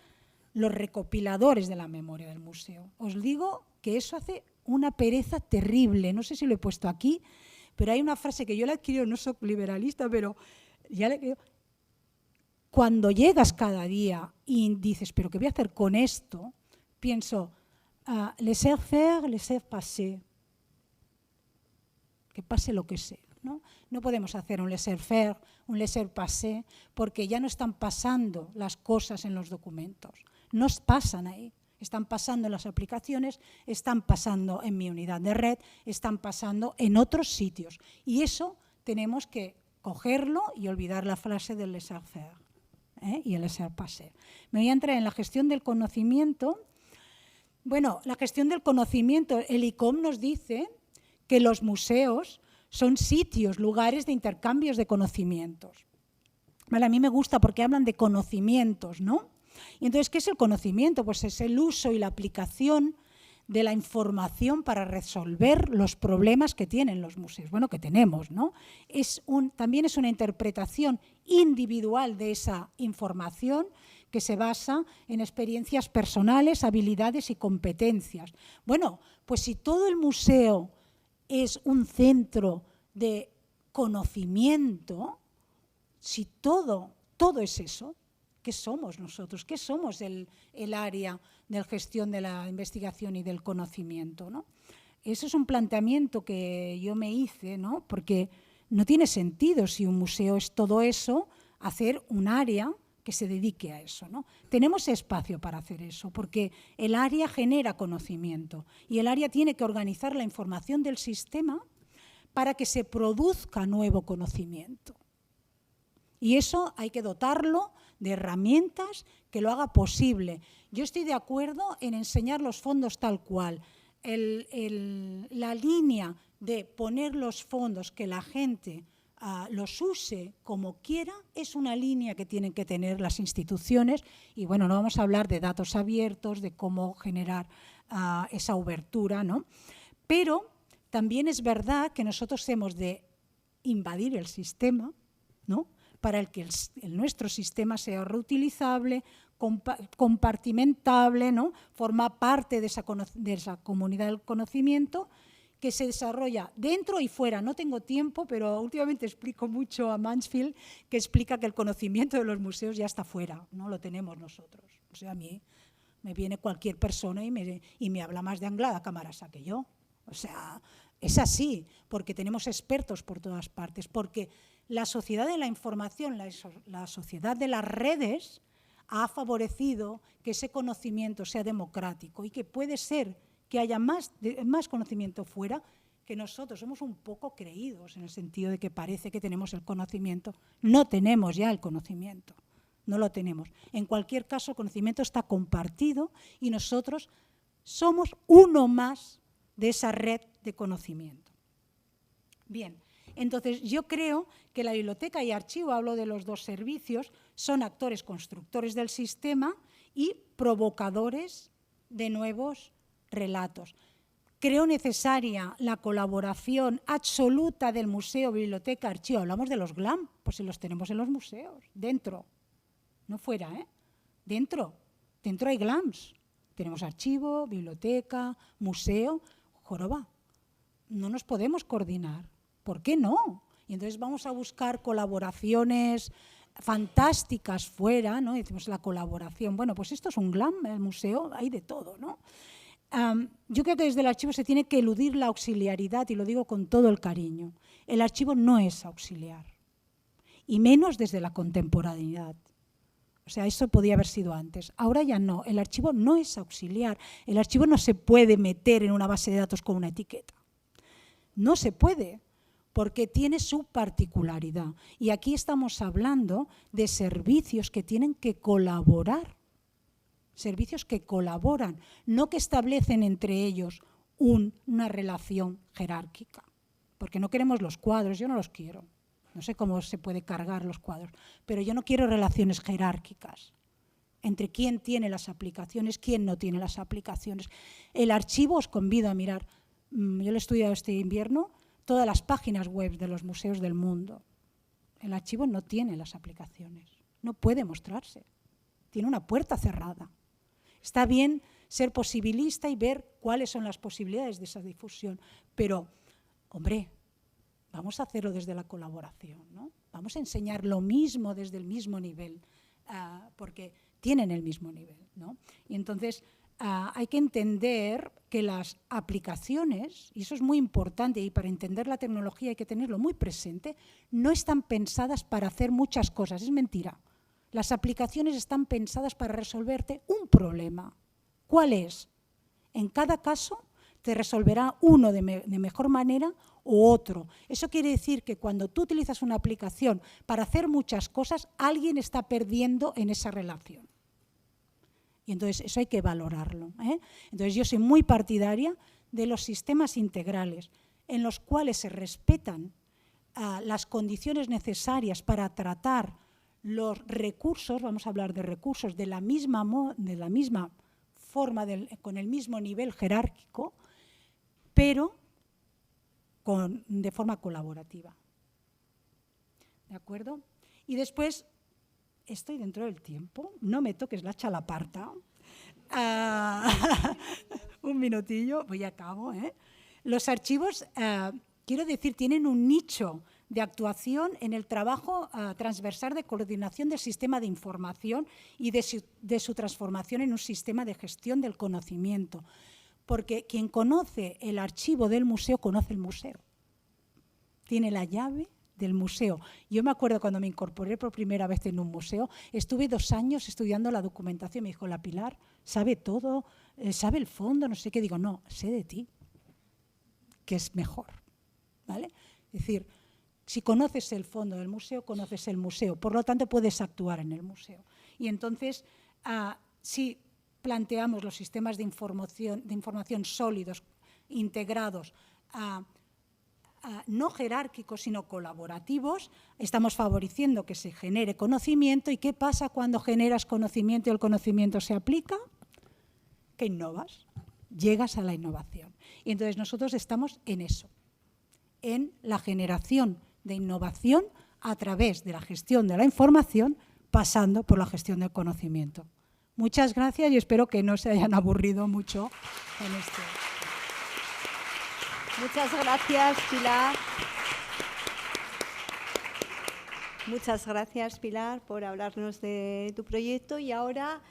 los recopiladores de la memoria del museo. Os digo que eso hace una pereza terrible. No sé si lo he puesto aquí, pero hay una frase que yo la adquirí, no soy liberalista, pero ya le creo. Cuando llegas cada día y dices, ¿pero qué voy a hacer con esto? Pienso, laisser faire, laisser passer. Que pase lo que sea, ¿no? No podemos hacer un laisser-faire, un laisser-passer, porque ya no están pasando las cosas en los documentos. No pasan ahí. Están pasando en las aplicaciones, están pasando en mi unidad de red, están pasando en otros sitios. Y eso tenemos que cogerlo y olvidar la frase del laisser-faire, ¿eh?, y el laisser-passer. Me voy a entrar en la gestión del conocimiento. Bueno, la gestión del conocimiento, el ICOM nos dice que los museos son sitios, lugares de intercambios de conocimientos. Vale, a mí me gusta porque hablan de conocimientos, ¿no? Y entonces, ¿qué es el conocimiento? Pues es el uso y la aplicación de la información para resolver los problemas que tienen los museos. Bueno, que tenemos, ¿no? También es una interpretación individual de esa información que se basa en experiencias personales, habilidades y competencias. Bueno, pues si todo el museo es un centro de conocimiento, si todo es eso, ¿qué somos nosotros? ¿Qué somos el área de gestión de la investigación y del conocimiento, ¿no? Eso es un planteamiento que yo me hice, ¿no? Porque no tiene sentido, si un museo es todo eso, hacer un área que se dedique a eso, ¿no? Tenemos espacio para hacer eso, porque el área genera conocimiento y el área tiene que organizar la información del sistema para que se produzca nuevo conocimiento. Y eso hay que dotarlo de herramientas que lo haga posible. Yo estoy de acuerdo en enseñar los fondos tal cual. la línea de poner los fondos, que la gente los use como quiera, es una línea que tienen que tener las instituciones. Y bueno, no vamos a hablar de datos abiertos, de cómo generar esa obertura, ¿no? Pero también es verdad que nosotros hemos de invadir el sistema, ¿no?, para el que nuestro sistema sea reutilizable, compartimentable, ¿no?, forma parte de esa comunidad del conocimiento que se desarrolla dentro y fuera. No tengo tiempo, pero últimamente explico mucho a Mansfield, que explica que el conocimiento de los museos ya está fuera, no lo tenemos nosotros. O sea, a mí me viene cualquier persona y me habla más de Anglada Camarasa que yo. O sea, es así, porque tenemos expertos por todas partes, porque la sociedad de la información, la sociedad de las redes ha favorecido que ese conocimiento sea democrático y que puede ser que haya más conocimiento fuera, que nosotros somos un poco creídos en el sentido de que parece que tenemos el conocimiento. No tenemos ya el conocimiento, no lo tenemos. En cualquier caso, el conocimiento está compartido y nosotros somos uno más de esa red de conocimiento. Bien, entonces yo creo que la biblioteca y archivo, hablo de los dos servicios, son actores constructores del sistema y provocadores de nuevos relatos. Creo necesaria la colaboración absoluta del museo, biblioteca, archivo. Hablamos de los GLAM, pues si los tenemos en los museos, dentro, no fuera, ¿eh? Dentro hay GLAMs. Tenemos archivo, biblioteca, museo, joroba. No nos podemos coordinar. ¿Por qué no? Y entonces vamos a buscar colaboraciones fantásticas fuera, ¿no? Y decimos la colaboración. Bueno, pues esto es un GLAM, el museo, hay de todo, ¿no? Yo creo que desde el archivo se tiene que eludir la auxiliaridad, y lo digo con todo el cariño. El archivo no es auxiliar, y menos desde la contemporaneidad. O sea, eso podía haber sido antes. Ahora ya no. El archivo no es auxiliar. El archivo no se puede meter en una base de datos con una etiqueta. No se puede, porque tiene su particularidad. Y aquí estamos hablando de servicios que tienen que colaborar. Servicios que colaboran, no que establecen entre ellos una relación jerárquica. Porque no queremos los cuadros, yo no los quiero. No sé cómo se puede cargar los cuadros, pero yo no quiero relaciones jerárquicas entre quién tiene las aplicaciones, quién no tiene las aplicaciones. El archivo, os convido a mirar, yo lo he estudiado este invierno, todas las páginas web de los museos del mundo. El archivo no tiene las aplicaciones, no puede mostrarse, tiene una puerta cerrada. Está bien ser posibilista y ver cuáles son las posibilidades de esa difusión, pero, hombre, vamos a hacerlo desde la colaboración, ¿no? Vamos a enseñar lo mismo desde el mismo nivel, porque tienen el mismo nivel, ¿no? Y entonces hay que entender que las aplicaciones, y eso es muy importante, y para entender la tecnología hay que tenerlo muy presente, no están pensadas para hacer muchas cosas, es mentira. Las aplicaciones están pensadas para resolverte un problema. ¿Cuál es? En cada caso te resolverá uno de mejor manera o otro. Eso quiere decir que cuando tú utilizas una aplicación para hacer muchas cosas, alguien está perdiendo en esa relación. Y entonces eso hay que valorarlo, ¿eh? Entonces yo soy muy partidaria de los sistemas integrales en los cuales se respetan las condiciones necesarias para tratar los recursos, vamos a hablar de recursos de la misma forma, con el mismo nivel jerárquico, pero de forma colaborativa. ¿De acuerdo? Y después, estoy dentro del tiempo, no me toques la chalaparta. Un minutillo, voy a cabo, ¿eh? Los archivos, quiero decir, tienen un nicho de actuación en el trabajo transversal de coordinación del sistema de información y de su transformación en un sistema de gestión del conocimiento. Porque quien conoce el archivo del museo, conoce el museo. Tiene la llave del museo. Yo me acuerdo cuando me incorporé por primera vez en un museo, estuve 2 años estudiando la documentación. Me dijo, la Pilar sabe todo, sabe el fondo, no sé qué. Digo, no, sé de ti, que es mejor, ¿vale? Es decir, si conoces el fondo del museo, conoces el museo. Por lo tanto, puedes actuar en el museo. Y entonces, si planteamos los sistemas de información sólidos, integrados, no jerárquicos, sino colaborativos, estamos favoreciendo que se genere conocimiento. ¿Y qué pasa cuando generas conocimiento y el conocimiento se aplica? Que innovas, llegas a la innovación. Y entonces nosotros estamos en eso, en la generación de innovación a través de la gestión de la información, pasando por la gestión del conocimiento. Muchas gracias y espero que no se hayan aburrido mucho en esto. Muchas gracias, Pilar. Muchas gracias, Pilar, por hablarnos de tu proyecto. Y ahora,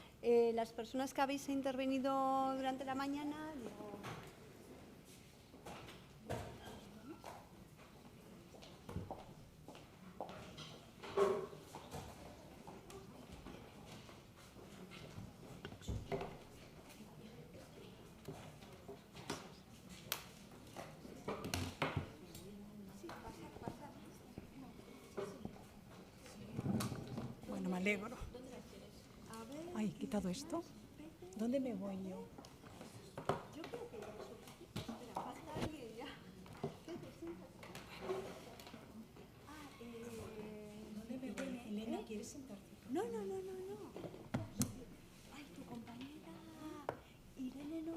las personas que habéis intervenido durante la mañana... Bueno, me alegro. Ay, he quitado esto. ¿Dónde me voy yo? ¿Dónde me voy? Elena, ¿quieres sentarte? No. Ay, tu compañera Irene no.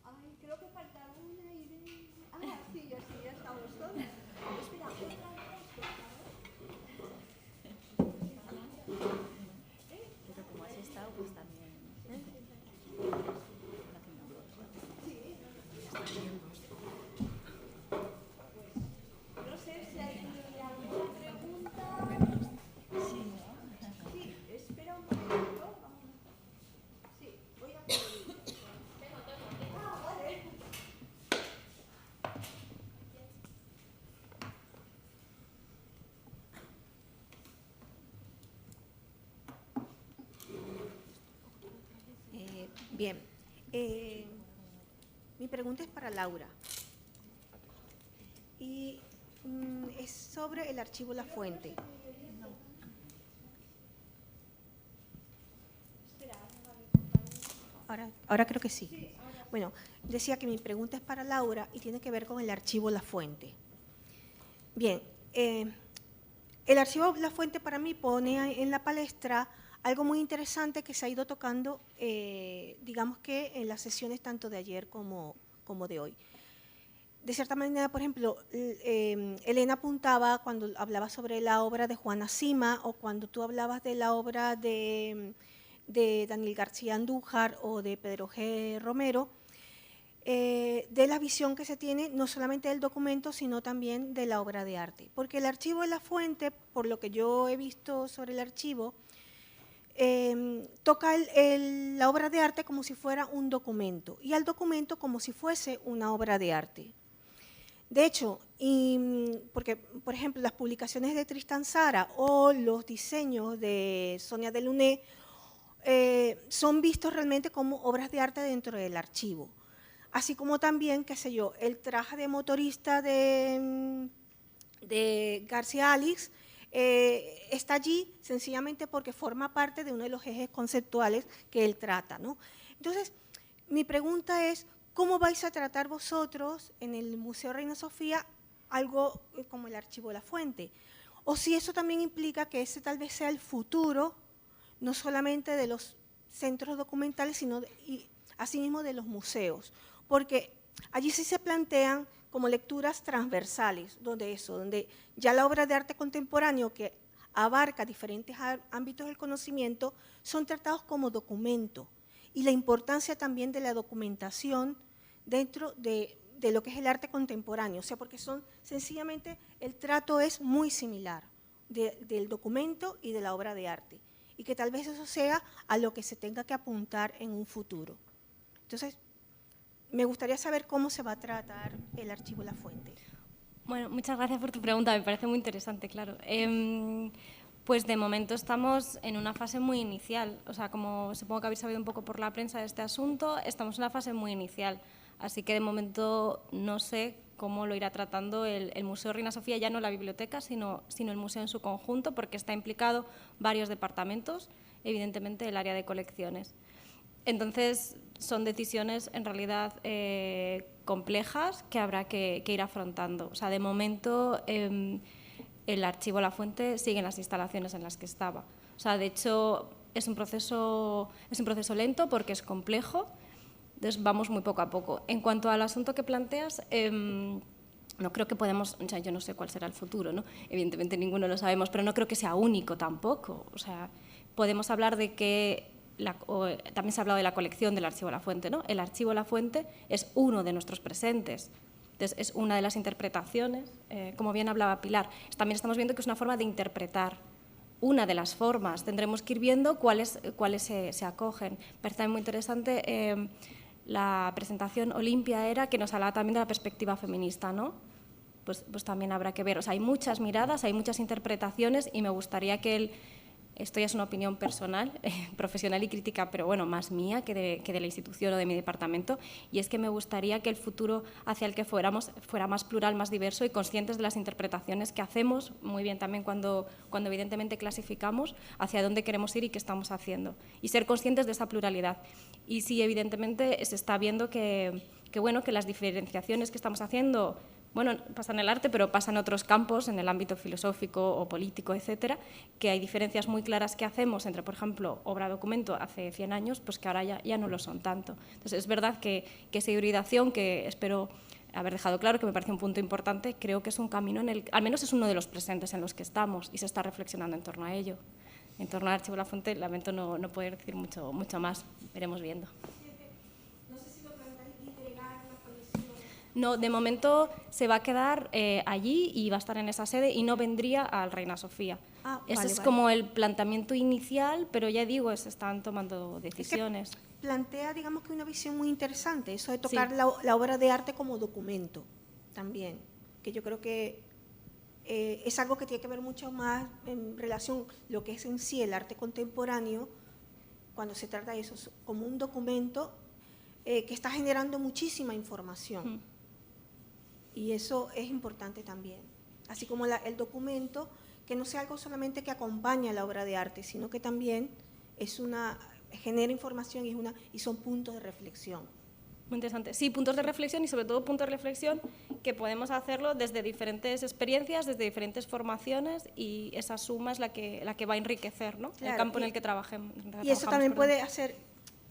Ay, creo que falta una, Irene. Ah, sí, ya estamos todos. Espera, otra vez, por favor. Pero como has estado, pues también. No sé si hay alguna pregunta. Sí, espera un momento. Sí, voy a pedir. Ah, vale. Bien, mi pregunta es para Laura y es sobre el archivo La Fuente. Ahora creo que sí. Bueno, decía que mi pregunta es para Laura y tiene que ver con el archivo La Fuente. Bien, el archivo La Fuente para mí pone en la palestra algo muy interesante que se ha ido tocando, digamos que en las sesiones tanto de ayer como de hoy. De cierta manera, por ejemplo, Elena apuntaba cuando hablaba sobre la obra de Juana Sima o cuando tú hablabas de la obra de Daniel García Andújar o de Pedro G. Romero, de la visión que se tiene no solamente del documento, sino también de la obra de arte. Porque el archivo de La Fuente, por lo que yo he visto sobre el archivo, toca la obra de arte como si fuera un documento y al documento como si fuese una obra de arte. De hecho, porque, por ejemplo, las publicaciones de Tristan Tzara o los diseños de Sonia Delaunay son vistos realmente como obras de arte dentro del archivo. Así como también, qué sé yo, el traje de motorista de García Alix está allí sencillamente porque forma parte de uno de los ejes conceptuales que él trata, ¿no? Entonces, mi pregunta es, ¿cómo vais a tratar vosotros en el Museo Reina Sofía algo como el Archivo de La Fuente? O si eso también implica que ese tal vez sea el futuro, no solamente de los centros documentales, sino asimismo de los museos, porque allí sí se plantean como lecturas transversales, donde ya la obra de arte contemporáneo que abarca diferentes ámbitos del conocimiento son tratados como documento y la importancia también de la documentación dentro de lo que es el arte contemporáneo, o sea, porque sencillamente el trato es muy similar del documento y de la obra de arte y que tal vez eso sea a lo que se tenga que apuntar en un futuro. Entonces, me gustaría saber cómo se va a tratar el archivo La Fuente. Bueno, muchas gracias por tu pregunta, me parece muy interesante, claro. Pues de momento estamos en una fase muy inicial, o sea, como supongo que habéis sabido un poco por la prensa de este asunto, estamos en una fase muy inicial, así que de momento no sé cómo lo irá tratando el Museo Reina Sofía, ya no la biblioteca, sino el museo en su conjunto, porque está implicado varios departamentos evidentemente, el área de colecciones. Entonces, son decisiones en realidad complejas que habrá que ir afrontando. O sea, de momento, el archivo La Fuente sigue en las instalaciones en las que estaba. O sea, de hecho, es un proceso lento porque es complejo, entonces vamos muy poco a poco. En cuanto al asunto que planteas, no creo que podemos, o sea, yo no sé cuál será el futuro, ¿no? Evidentemente ninguno lo sabemos, pero no creo que sea único tampoco. O sea, podemos hablar de que, también se ha hablado de la colección del archivo La Fuente, ¿no? El archivo La Fuente es uno de nuestros presentes. Entonces, es una de las interpretaciones, como bien hablaba Pilar. También estamos viendo que es una forma de interpretar, una de las formas. Tendremos que ir viendo cuáles se acogen. Parece muy interesante la presentación Olimpia era que nos hablaba también de la perspectiva feminista, ¿no? Pues también habrá que ver. O sea, hay muchas miradas, hay muchas interpretaciones y me gustaría que esto ya es una opinión personal, profesional y crítica, pero bueno, más mía que de la institución o de mi departamento, y es que me gustaría que el futuro hacia el que fuéramos fuera más plural, más diverso y conscientes de las interpretaciones que hacemos, muy bien también cuando evidentemente clasificamos hacia dónde queremos ir y qué estamos haciendo, y ser conscientes de esa pluralidad. Y sí, evidentemente se está viendo que las diferenciaciones que estamos haciendo, bueno, pasa en el arte, pero pasa en otros campos, en el ámbito filosófico o político, etcétera, que hay diferencias muy claras que hacemos entre, por ejemplo, obra-documento hace 100 años, pues que ahora ya no lo son tanto. Entonces, es verdad que esa hibridación, que espero haber dejado claro, que me parece un punto importante, creo que es un camino al menos es uno de los presentes en los que estamos y se está reflexionando en torno a ello. En torno al archivo La Fuente, lamento no poder decir mucho más, veremos viendo. No, de momento se va a quedar allí y va a estar en esa sede y no vendría al Reina Sofía. Ese es como el planteamiento inicial, pero ya digo, se están tomando decisiones. Es que plantea, digamos, que una visión muy interesante, eso de tocar la obra de arte como documento también, que yo creo que es algo que tiene que ver mucho más en relación lo que es en sí el arte contemporáneo, cuando se trata de eso, como un documento que está generando muchísima información. Y eso es importante también, así como el documento, que no sea algo solamente que acompaña la obra de arte, sino que también genera información y son puntos de reflexión. Muy interesante. Sí, puntos de reflexión y sobre todo puntos de reflexión que podemos hacerlo desde diferentes experiencias, desde diferentes formaciones, y esa suma es la que va a enriquecer, ¿no? Claro, el campo en el que trabajemos. Y eso también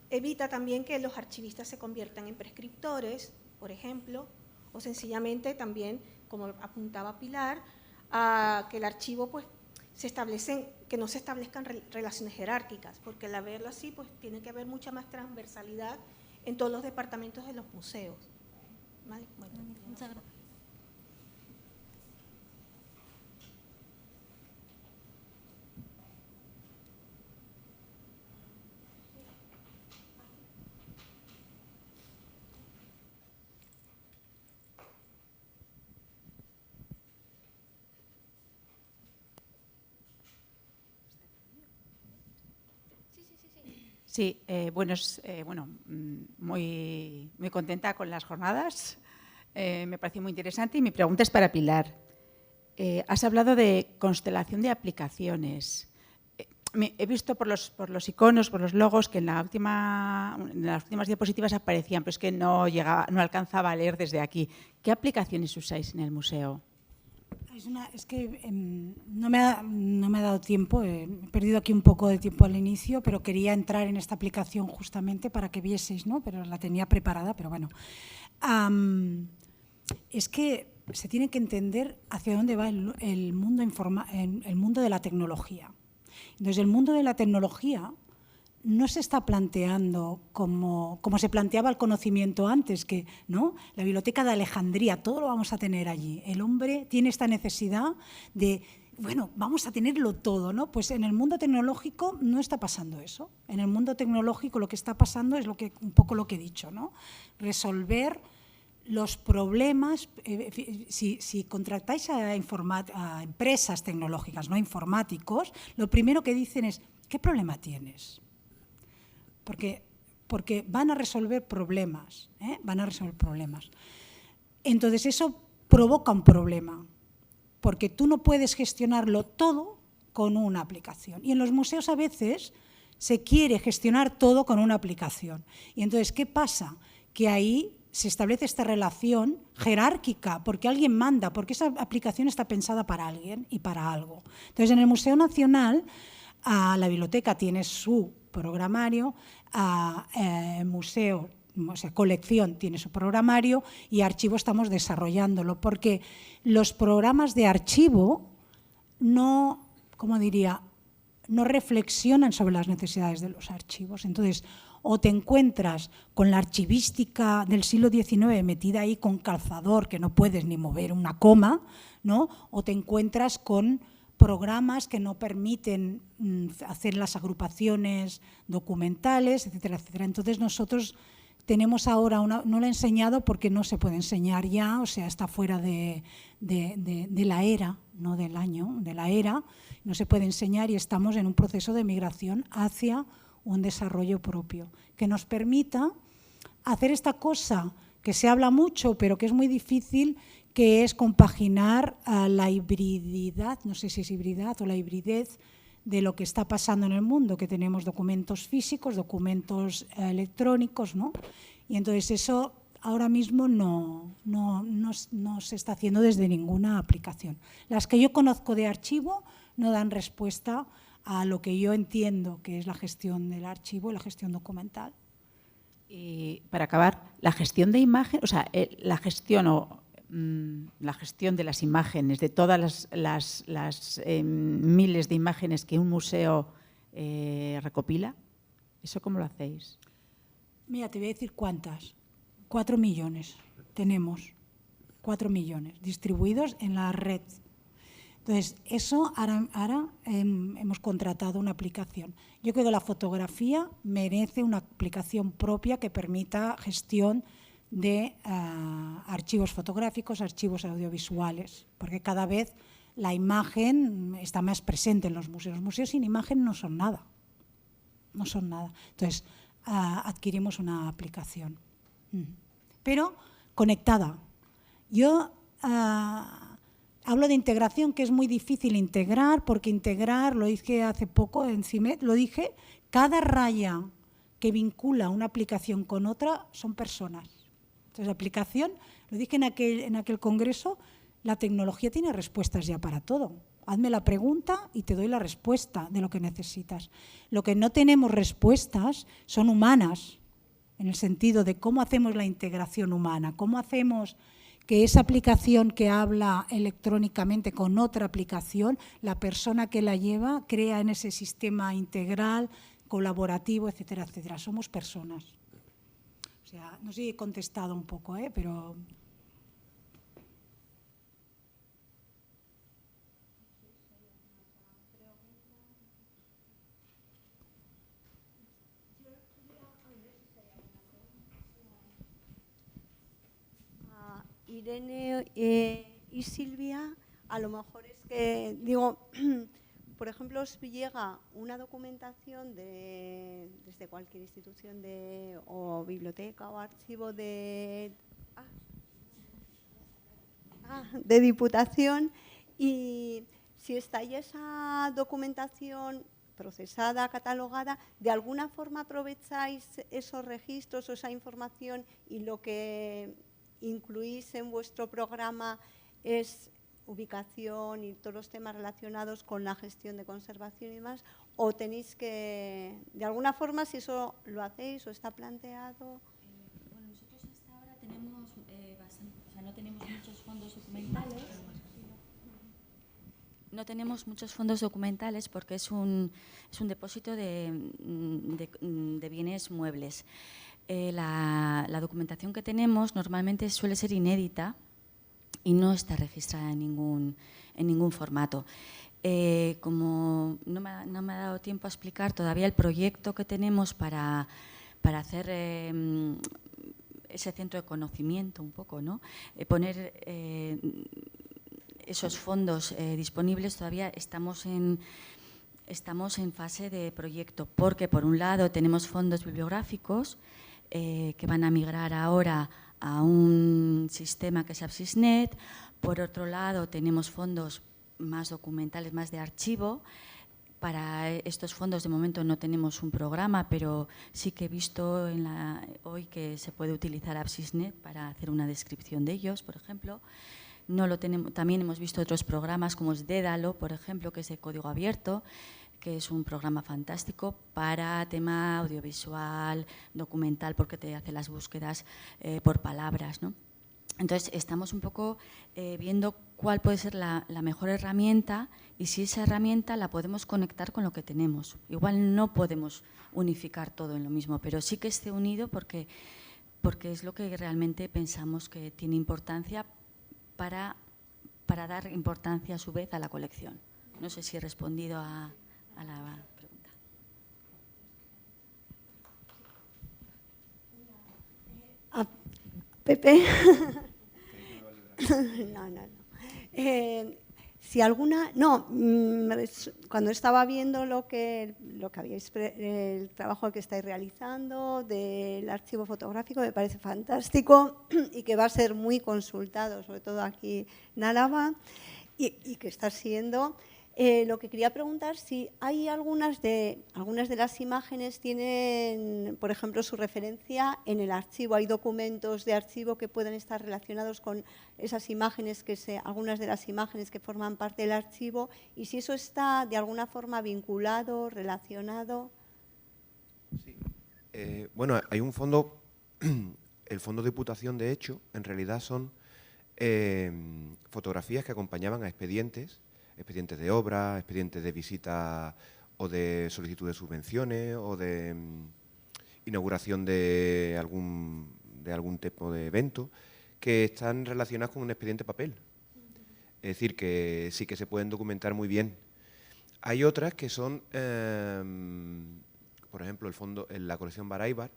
evita también que los archivistas se conviertan en prescriptores, por ejemplo, o sencillamente también, como apuntaba Pilar, a que el archivo pues que no se establezcan relaciones jerárquicas, porque al verlo así pues tiene que haber mucha más transversalidad en todos los departamentos de los museos. ¿Vale? Bueno. Muchas gracias. Sí, muy contenta con las jornadas. Me pareció muy interesante y mi pregunta es para Pilar. Has hablado de constelación de aplicaciones. He visto por los iconos, por los logos, que en las últimas diapositivas aparecían, pero es que no alcanzaba a leer desde aquí. ¿Qué aplicaciones usáis en el museo? Es que no me ha dado tiempo, he perdido aquí un poco de tiempo al inicio, pero quería entrar en esta aplicación justamente para que vieseis, ¿no? Pero la tenía preparada, pero bueno. Es que se tiene que entender hacia dónde va el mundo de la tecnología. Entonces, el mundo de la tecnología no se está planteando como se planteaba el conocimiento antes, que ¿no? La biblioteca de Alejandría, todo lo vamos a tener allí. El hombre tiene esta necesidad de, bueno, vamos a tenerlo todo, ¿no? Pues en el mundo tecnológico no está pasando eso. En el mundo tecnológico lo que está pasando es un poco lo que he dicho, ¿no? Resolver los problemas. Si contratáis a empresas tecnológicas, no informáticos, lo primero que dicen es, ¿qué problema tienes? Porque van a resolver problemas, van a resolver problemas. Entonces, eso provoca un problema, porque tú no puedes gestionarlo todo con una aplicación. Y en los museos a veces se quiere gestionar todo con una aplicación. Y entonces, ¿qué pasa? Que ahí se establece esta relación jerárquica, porque alguien manda, porque esa aplicación está pensada para alguien y para algo. Entonces, en el Museo Nacional, la biblioteca tiene su programario, museo, o sea, colección tiene su programario y archivo estamos desarrollándolo, porque los programas de archivo no, ¿cómo diría?, no reflexionan sobre las necesidades de los archivos. Entonces, o te encuentras con la archivística del siglo XIX metida ahí con calzador, que no puedes ni mover una coma, ¿no? O te encuentras con programas que no permiten hacer las agrupaciones documentales, etcétera, etcétera. Entonces, nosotros tenemos ahora no lo he enseñado porque no se puede enseñar ya, o sea, está fuera de la era, no del año, de la era, no se puede enseñar y estamos en un proceso de migración hacia un desarrollo propio que nos permita hacer esta cosa que se habla mucho pero que es muy difícil, que es compaginar la hibrididad, no sé si es hibridad o la hibridez de lo que está pasando en el mundo, que tenemos documentos físicos, documentos electrónicos, ¿no? Y entonces eso ahora mismo no se está haciendo desde ninguna aplicación. Las que yo conozco de archivo no dan respuesta a lo que yo entiendo que es la gestión del archivo y la gestión documental. Y para acabar, la gestión de imagen, o sea, la gestión de las imágenes, de todas las miles de imágenes que un museo recopila, ¿eso cómo lo hacéis? Mira, te voy a decir cuántas. 4 millones tenemos, 4 millones distribuidos en la red. Entonces, eso ahora hemos contratado una aplicación. Yo creo que la fotografía merece una aplicación propia que permita gestión de archivos fotográficos, archivos audiovisuales, porque cada vez la imagen está más presente en los museos. Los museos sin imagen no son nada, no son nada. Entonces, adquirimos una aplicación, pero conectada. Yo hablo de integración, que es muy difícil integrar, porque integrar, lo dije hace poco en CIMED, lo dije, cada raya que vincula una aplicación con otra son personas. Entonces, la aplicación, lo dije en aquel congreso, la tecnología tiene respuestas ya para todo. Hazme la pregunta y te doy la respuesta de lo que necesitas. Lo que no tenemos respuestas son humanas, en el sentido de cómo hacemos la integración humana, cómo hacemos que esa aplicación que habla electrónicamente con otra aplicación, la persona que la lleva crea en ese sistema integral, colaborativo, etcétera, etcétera. Somos personas. O sea, no sé si he contestado un poco, pero... Irene y Silvia, a lo mejor es que, digo, por ejemplo, os llega una documentación desde cualquier institución o biblioteca o archivo de Diputación, y si está ahí esa documentación procesada, catalogada, ¿de alguna forma aprovecháis esos registros o esa información y lo que incluís en vuestro programa es ubicación y todos los temas relacionados con la gestión de conservación y demás? ¿O tenéis que, de alguna forma, si eso lo hacéis o está planteado? Bueno, nosotros hasta ahora tenemos no tenemos muchos fondos documentales. No tenemos muchos fondos documentales porque es un depósito de bienes muebles. La documentación que tenemos normalmente suele ser inédita y no está registrada en ningún formato. Como no me ha dado tiempo a explicar todavía el proyecto que tenemos para hacer ese centro de conocimiento un poco, ¿no? Poner esos fondos disponibles, todavía estamos en fase de proyecto, porque por un lado tenemos fondos bibliográficos que van a migrar ahora a un sistema que es APSISNet. Por otro lado tenemos fondos más documentales, más de archivo, Para estos fondos de momento no tenemos un programa, pero sí que he visto hoy que se puede utilizar AppSysNet para hacer una descripción de ellos, por ejemplo. No lo tenemos, también hemos visto otros programas como es Dédalo, por ejemplo, que es de código abierto, que es un programa fantástico para tema audiovisual, documental, porque te hace las búsquedas por palabras, ¿no? Entonces, estamos un poco viendo cuál puede ser la mejor herramienta y si esa herramienta la podemos conectar con lo que tenemos. Igual no podemos unificar todo en lo mismo, pero sí que esté unido porque es lo que realmente pensamos que tiene importancia para dar importancia a su vez a la colección. No sé si he respondido a la pregunta. Pepe. No. Si alguna, no, cuando estaba viendo lo que habíais, el trabajo que estáis realizando del archivo fotográfico, me parece fantástico y que va a ser muy consultado, sobre todo aquí en Álava, y que está siendo. Lo que quería preguntar, si hay algunas de las imágenes tienen, por ejemplo, su referencia en el archivo. Hay documentos de archivo que pueden estar relacionados con esas imágenes, algunas de las imágenes que forman parte del archivo, y si eso está de alguna forma vinculado, relacionado. Sí. Bueno, hay un fondo, el Fondo de Diputación, de hecho, en realidad son fotografías que acompañaban a expedientes de obra, expedientes de visita o de solicitud de subvenciones o de inauguración de algún tipo de evento que están relacionados con un expediente papel. Es decir, que sí que se pueden documentar muy bien. Hay otras que son, por ejemplo, la colección Baraibar,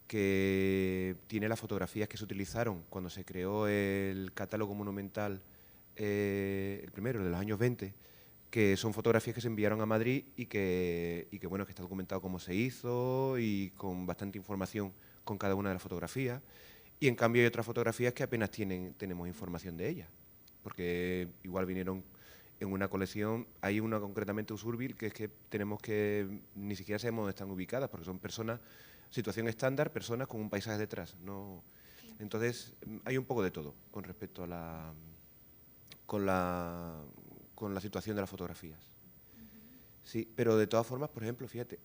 que tiene las fotografías que se utilizaron cuando se creó el catálogo monumental, el primero, de los años 20, que son fotografías que se enviaron a Madrid y que bueno, que está documentado cómo se hizo y con bastante información con cada una de las fotografías. Y en cambio hay otras fotografías que apenas tenemos información de ellas, porque igual vinieron en una colección. Hay una concretamente Usurbil, que es que ni siquiera sabemos dónde están ubicadas, porque son personas, situación estándar, personas con un paisaje detrás, ¿no? Entonces hay un poco de todo con respecto a con la situación de las fotografías. Sí, pero de todas formas, por ejemplo, fíjate,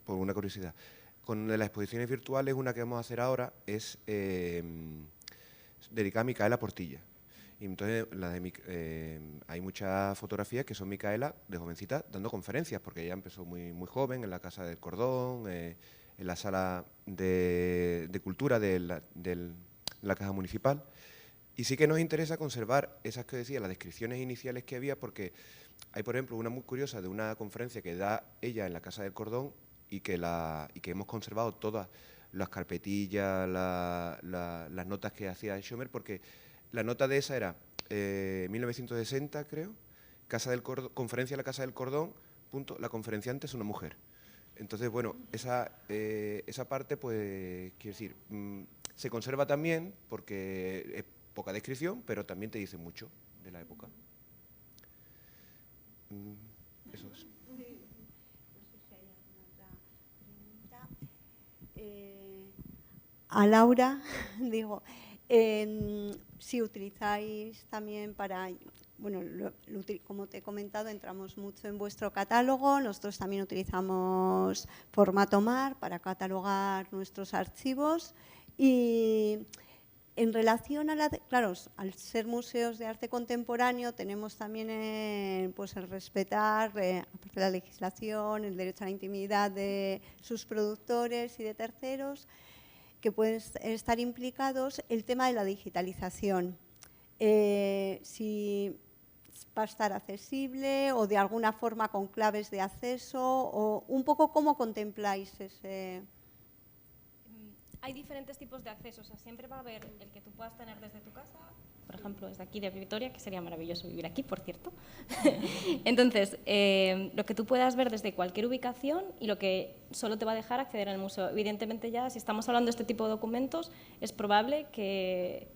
por una curiosidad, con las exposiciones virtuales, una que vamos a hacer ahora es dedicada a Micaela Portilla. Y entonces hay muchas fotografías que son Micaela de jovencita dando conferencias, porque ella empezó muy, muy joven en la Casa del Cordón, en la sala de cultura de la Caja Municipal. Y sí que nos interesa conservar esas que decía, las descripciones iniciales que había, porque hay, por ejemplo, una muy curiosa de una conferencia que da ella en la Casa del Cordón y que hemos conservado todas las carpetillas, las notas que hacía Schomer, porque la nota de esa era 1960, creo, conferencia en la Casa del Cordón, la conferenciante es una mujer. Entonces, bueno, esa parte, pues, quiero decir, se conserva también porque es poca descripción, pero también te dice mucho de la época. Eso es. No sé si hay alguna otra pregunta. A Laura, digo, si utilizáis también para, bueno, como te he comentado, entramos mucho en vuestro catálogo. Nosotros también utilizamos formato MAR para catalogar nuestros archivos. Y en relación claro, al ser museos de arte contemporáneo, tenemos también pues el respetar, aparte de la legislación, el derecho a la intimidad de sus productores y de terceros, que pueden estar implicados, el tema de la digitalización. Si va a estar accesible o de alguna forma con claves de acceso, o un poco cómo contempláis ese... Hay diferentes tipos de acceso, o sea, siempre va a haber el que tú puedas tener desde tu casa, por ejemplo, desde aquí de Vitoria, que sería maravilloso vivir aquí, por cierto. Entonces, lo que tú puedas ver desde cualquier ubicación y lo que solo te va a dejar acceder al museo. Evidentemente ya, si estamos hablando de este tipo de documentos, es probable que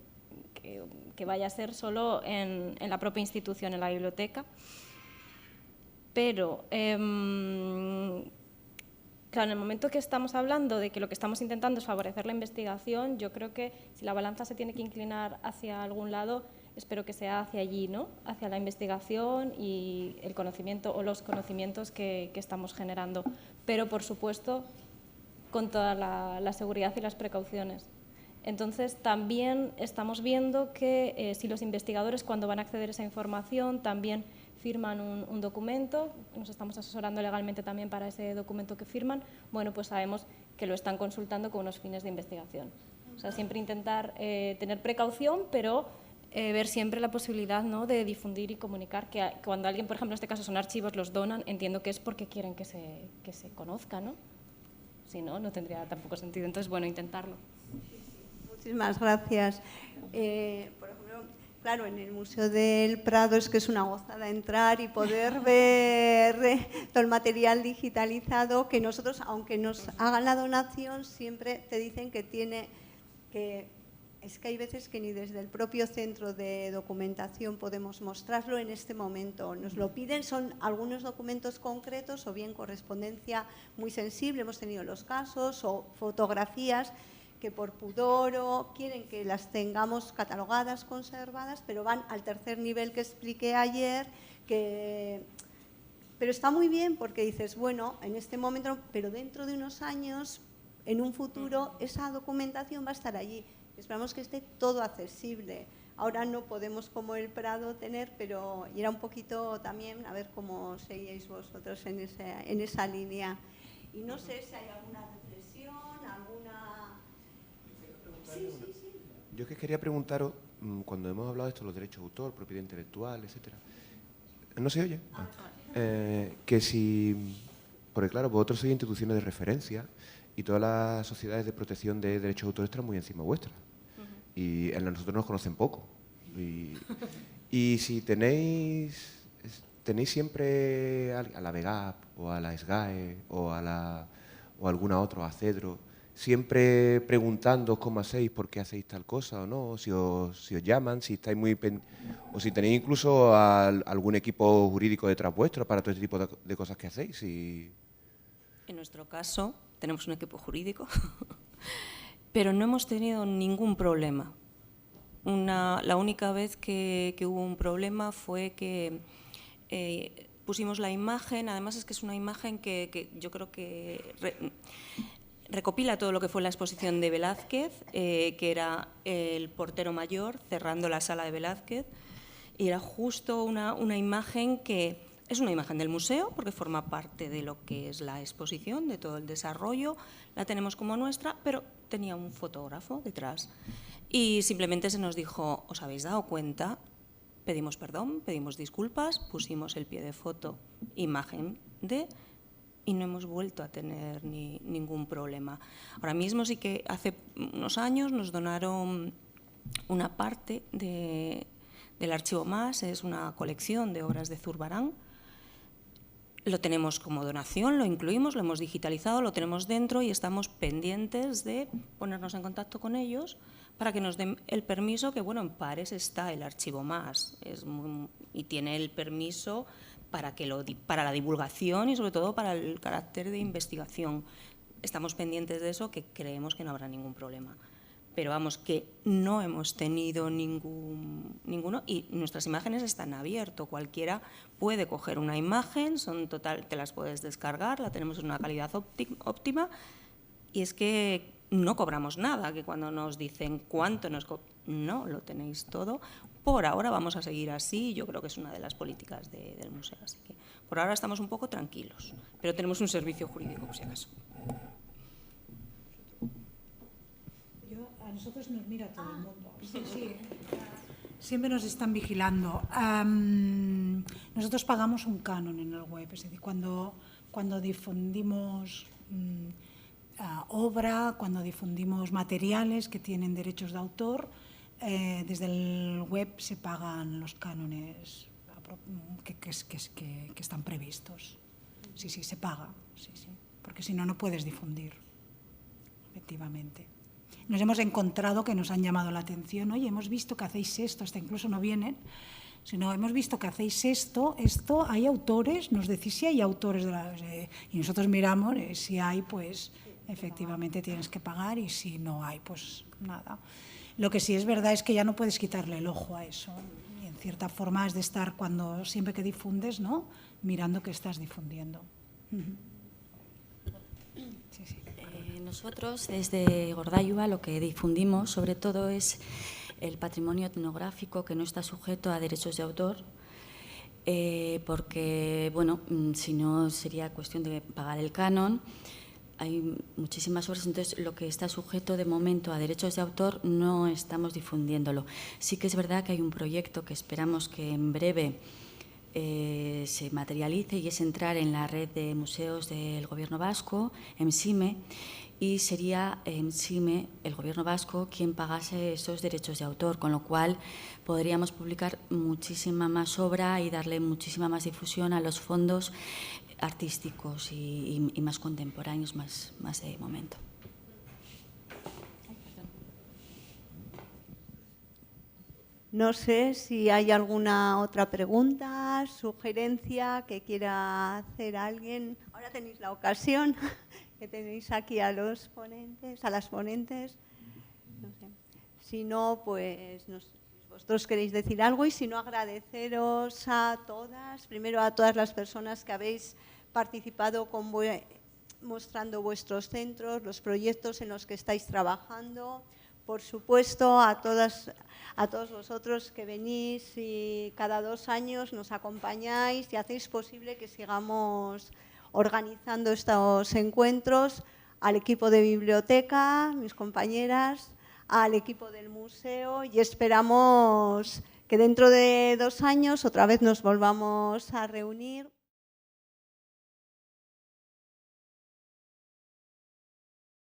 vaya a ser solo en la propia institución, en la biblioteca. Pero, claro, en el momento que estamos hablando de que lo que estamos intentando es favorecer la investigación, yo creo que si la balanza se tiene que inclinar hacia algún lado, espero que sea hacia allí, ¿no? Hacia la investigación y el conocimiento o los conocimientos que estamos generando. Pero, por supuesto, con toda la seguridad y las precauciones. Entonces, también estamos viendo que si los investigadores, cuando van a acceder a esa información, también firman un documento, nos estamos asesorando legalmente también para ese documento que firman, bueno, pues sabemos que lo están consultando con unos fines de investigación. O sea, siempre intentar tener precaución, pero ver siempre la posibilidad, ¿no?, de difundir y comunicar, que cuando alguien, por ejemplo, en este caso son archivos, los donan, entiendo que es porque quieren que se conozca, ¿no? Si no, no tendría tampoco sentido. Entonces, bueno, intentarlo. Muchísimas gracias. Por ejemplo, claro, en el Museo del Prado es que es una gozada entrar y poder ver todo el material digitalizado que nosotros, aunque nos hagan la donación, siempre te dicen que es que hay veces que ni desde el propio centro de documentación podemos mostrarlo en este momento. Nos lo piden, son algunos documentos concretos o bien correspondencia muy sensible, hemos tenido los casos, o fotografías que por pudor o quieren que las tengamos catalogadas, conservadas, pero van al tercer nivel que expliqué ayer, pero está muy bien porque dices, bueno, en este momento, pero dentro de unos años, en un futuro, esa documentación va a estar allí. Esperamos que esté todo accesible. Ahora no podemos, como el Prado, tener, pero y era un poquito también a ver cómo seguíais vosotros en esa línea. Y no sé si hay alguna reflexión, alguna... Sí. Yo que quería preguntaros, cuando hemos hablado de esto, los derechos de autor, propiedad intelectual, etcétera, ¿no se oye? Que si, porque claro, vosotros sois instituciones de referencia y todas las sociedades de protección de derechos de autor están muy encima vuestra. Y a nosotros nos conocen poco. Y si tenéis siempre a la VEGAP o a la SGAE o alguna otra, a CEDRO, siempre preguntando cómo hacéis, por qué hacéis tal cosa o no, si os llaman, si estáis o si tenéis incluso algún equipo jurídico detrás vuestro para todo este tipo de cosas que hacéis. En nuestro caso tenemos un equipo jurídico, pero no hemos tenido ningún problema. La única vez que hubo un problema fue que pusimos la imagen, además es que es una imagen que yo creo que recopila todo lo que fue la exposición de Velázquez, que era el portero mayor cerrando la sala de Velázquez, y era justo una imagen que es una imagen del museo, porque forma parte de lo que es la exposición, de todo el desarrollo, la tenemos como nuestra, pero tenía un fotógrafo detrás. Y simplemente se nos dijo, ¿os habéis dado cuenta? Pedimos perdón, pedimos disculpas, pusimos el pie de foto, imagen de... y no hemos vuelto a tener ningún problema. Ahora mismo sí que hace unos años nos donaron una parte del Archivo Más, es una colección de obras de Zurbarán. Lo tenemos como donación, lo incluimos, lo hemos digitalizado, lo tenemos dentro y estamos pendientes de ponernos en contacto con ellos para que nos den el permiso, que bueno, en Pares está el Archivo Más y tiene el permiso para la divulgación y sobre todo para el carácter de investigación. Estamos pendientes de eso, que creemos que no habrá ningún problema. Pero vamos, que no hemos tenido ninguno y nuestras imágenes están abiertas. Cualquiera puede coger una imagen, te las puedes descargar, la tenemos en una calidad óptima y es que no cobramos nada, que cuando nos dicen cuánto no, lo tenéis todo. Por ahora vamos a seguir así, yo creo que es una de las políticas del museo, así que por ahora estamos un poco tranquilos, pero tenemos un servicio jurídico, por si acaso. A nosotros nos mira todo el mundo. Sí. Siempre nos están vigilando. Nosotros pagamos un canon en el web, es decir, cuando difundimos obra, cuando difundimos materiales que tienen derechos de autor, desde el web se pagan los cánones que están previstos. Sí, se paga, sí, porque si no, no puedes difundir, efectivamente. Nos hemos encontrado que nos han llamado la atención, oye, hemos visto que hacéis esto, hasta incluso no vienen, sino hemos visto que hacéis esto, hay autores, nos decís si hay autores, y nosotros miramos, si hay, pues efectivamente tienes que pagar, y si no hay, pues nada. Lo que sí es verdad es que ya no puedes quitarle el ojo a eso, y en cierta forma es de estar siempre que difundes, ¿no?, mirando que estás difundiendo. Sí, sí. Nosotros desde Gordaiua lo que difundimos sobre todo es el patrimonio etnográfico que no está sujeto a derechos de autor, porque, bueno, si no sería cuestión de pagar el canon. Hay muchísimas obras, entonces lo que está sujeto de momento a derechos de autor no estamos difundiéndolo. Sí que es verdad que hay un proyecto que esperamos que en breve se materialice, y es entrar en la red de museos del Gobierno vasco, EMSIME, y sería EMSIME, el Gobierno vasco, quien pagase esos derechos de autor, con lo cual podríamos publicar muchísima más obra y darle muchísima más difusión a los fondos artísticos y más contemporáneos, más de momento. No sé si hay alguna otra pregunta, sugerencia que quiera hacer alguien. Ahora tenéis la ocasión, que tenéis aquí a los ponentes, a las ponentes. No sé. Si no, pues vosotros queréis decir algo, y si no, agradeceros a todas, primero a todas las personas que habéis participado mostrando vuestros centros, los proyectos en los que estáis trabajando. Por supuesto, a todos vosotros que venís y cada 2 años nos acompañáis y hacéis posible que sigamos organizando estos encuentros, al equipo de biblioteca, mis compañeras, al equipo del museo, y esperamos que dentro de 2 años otra vez nos volvamos a reunir.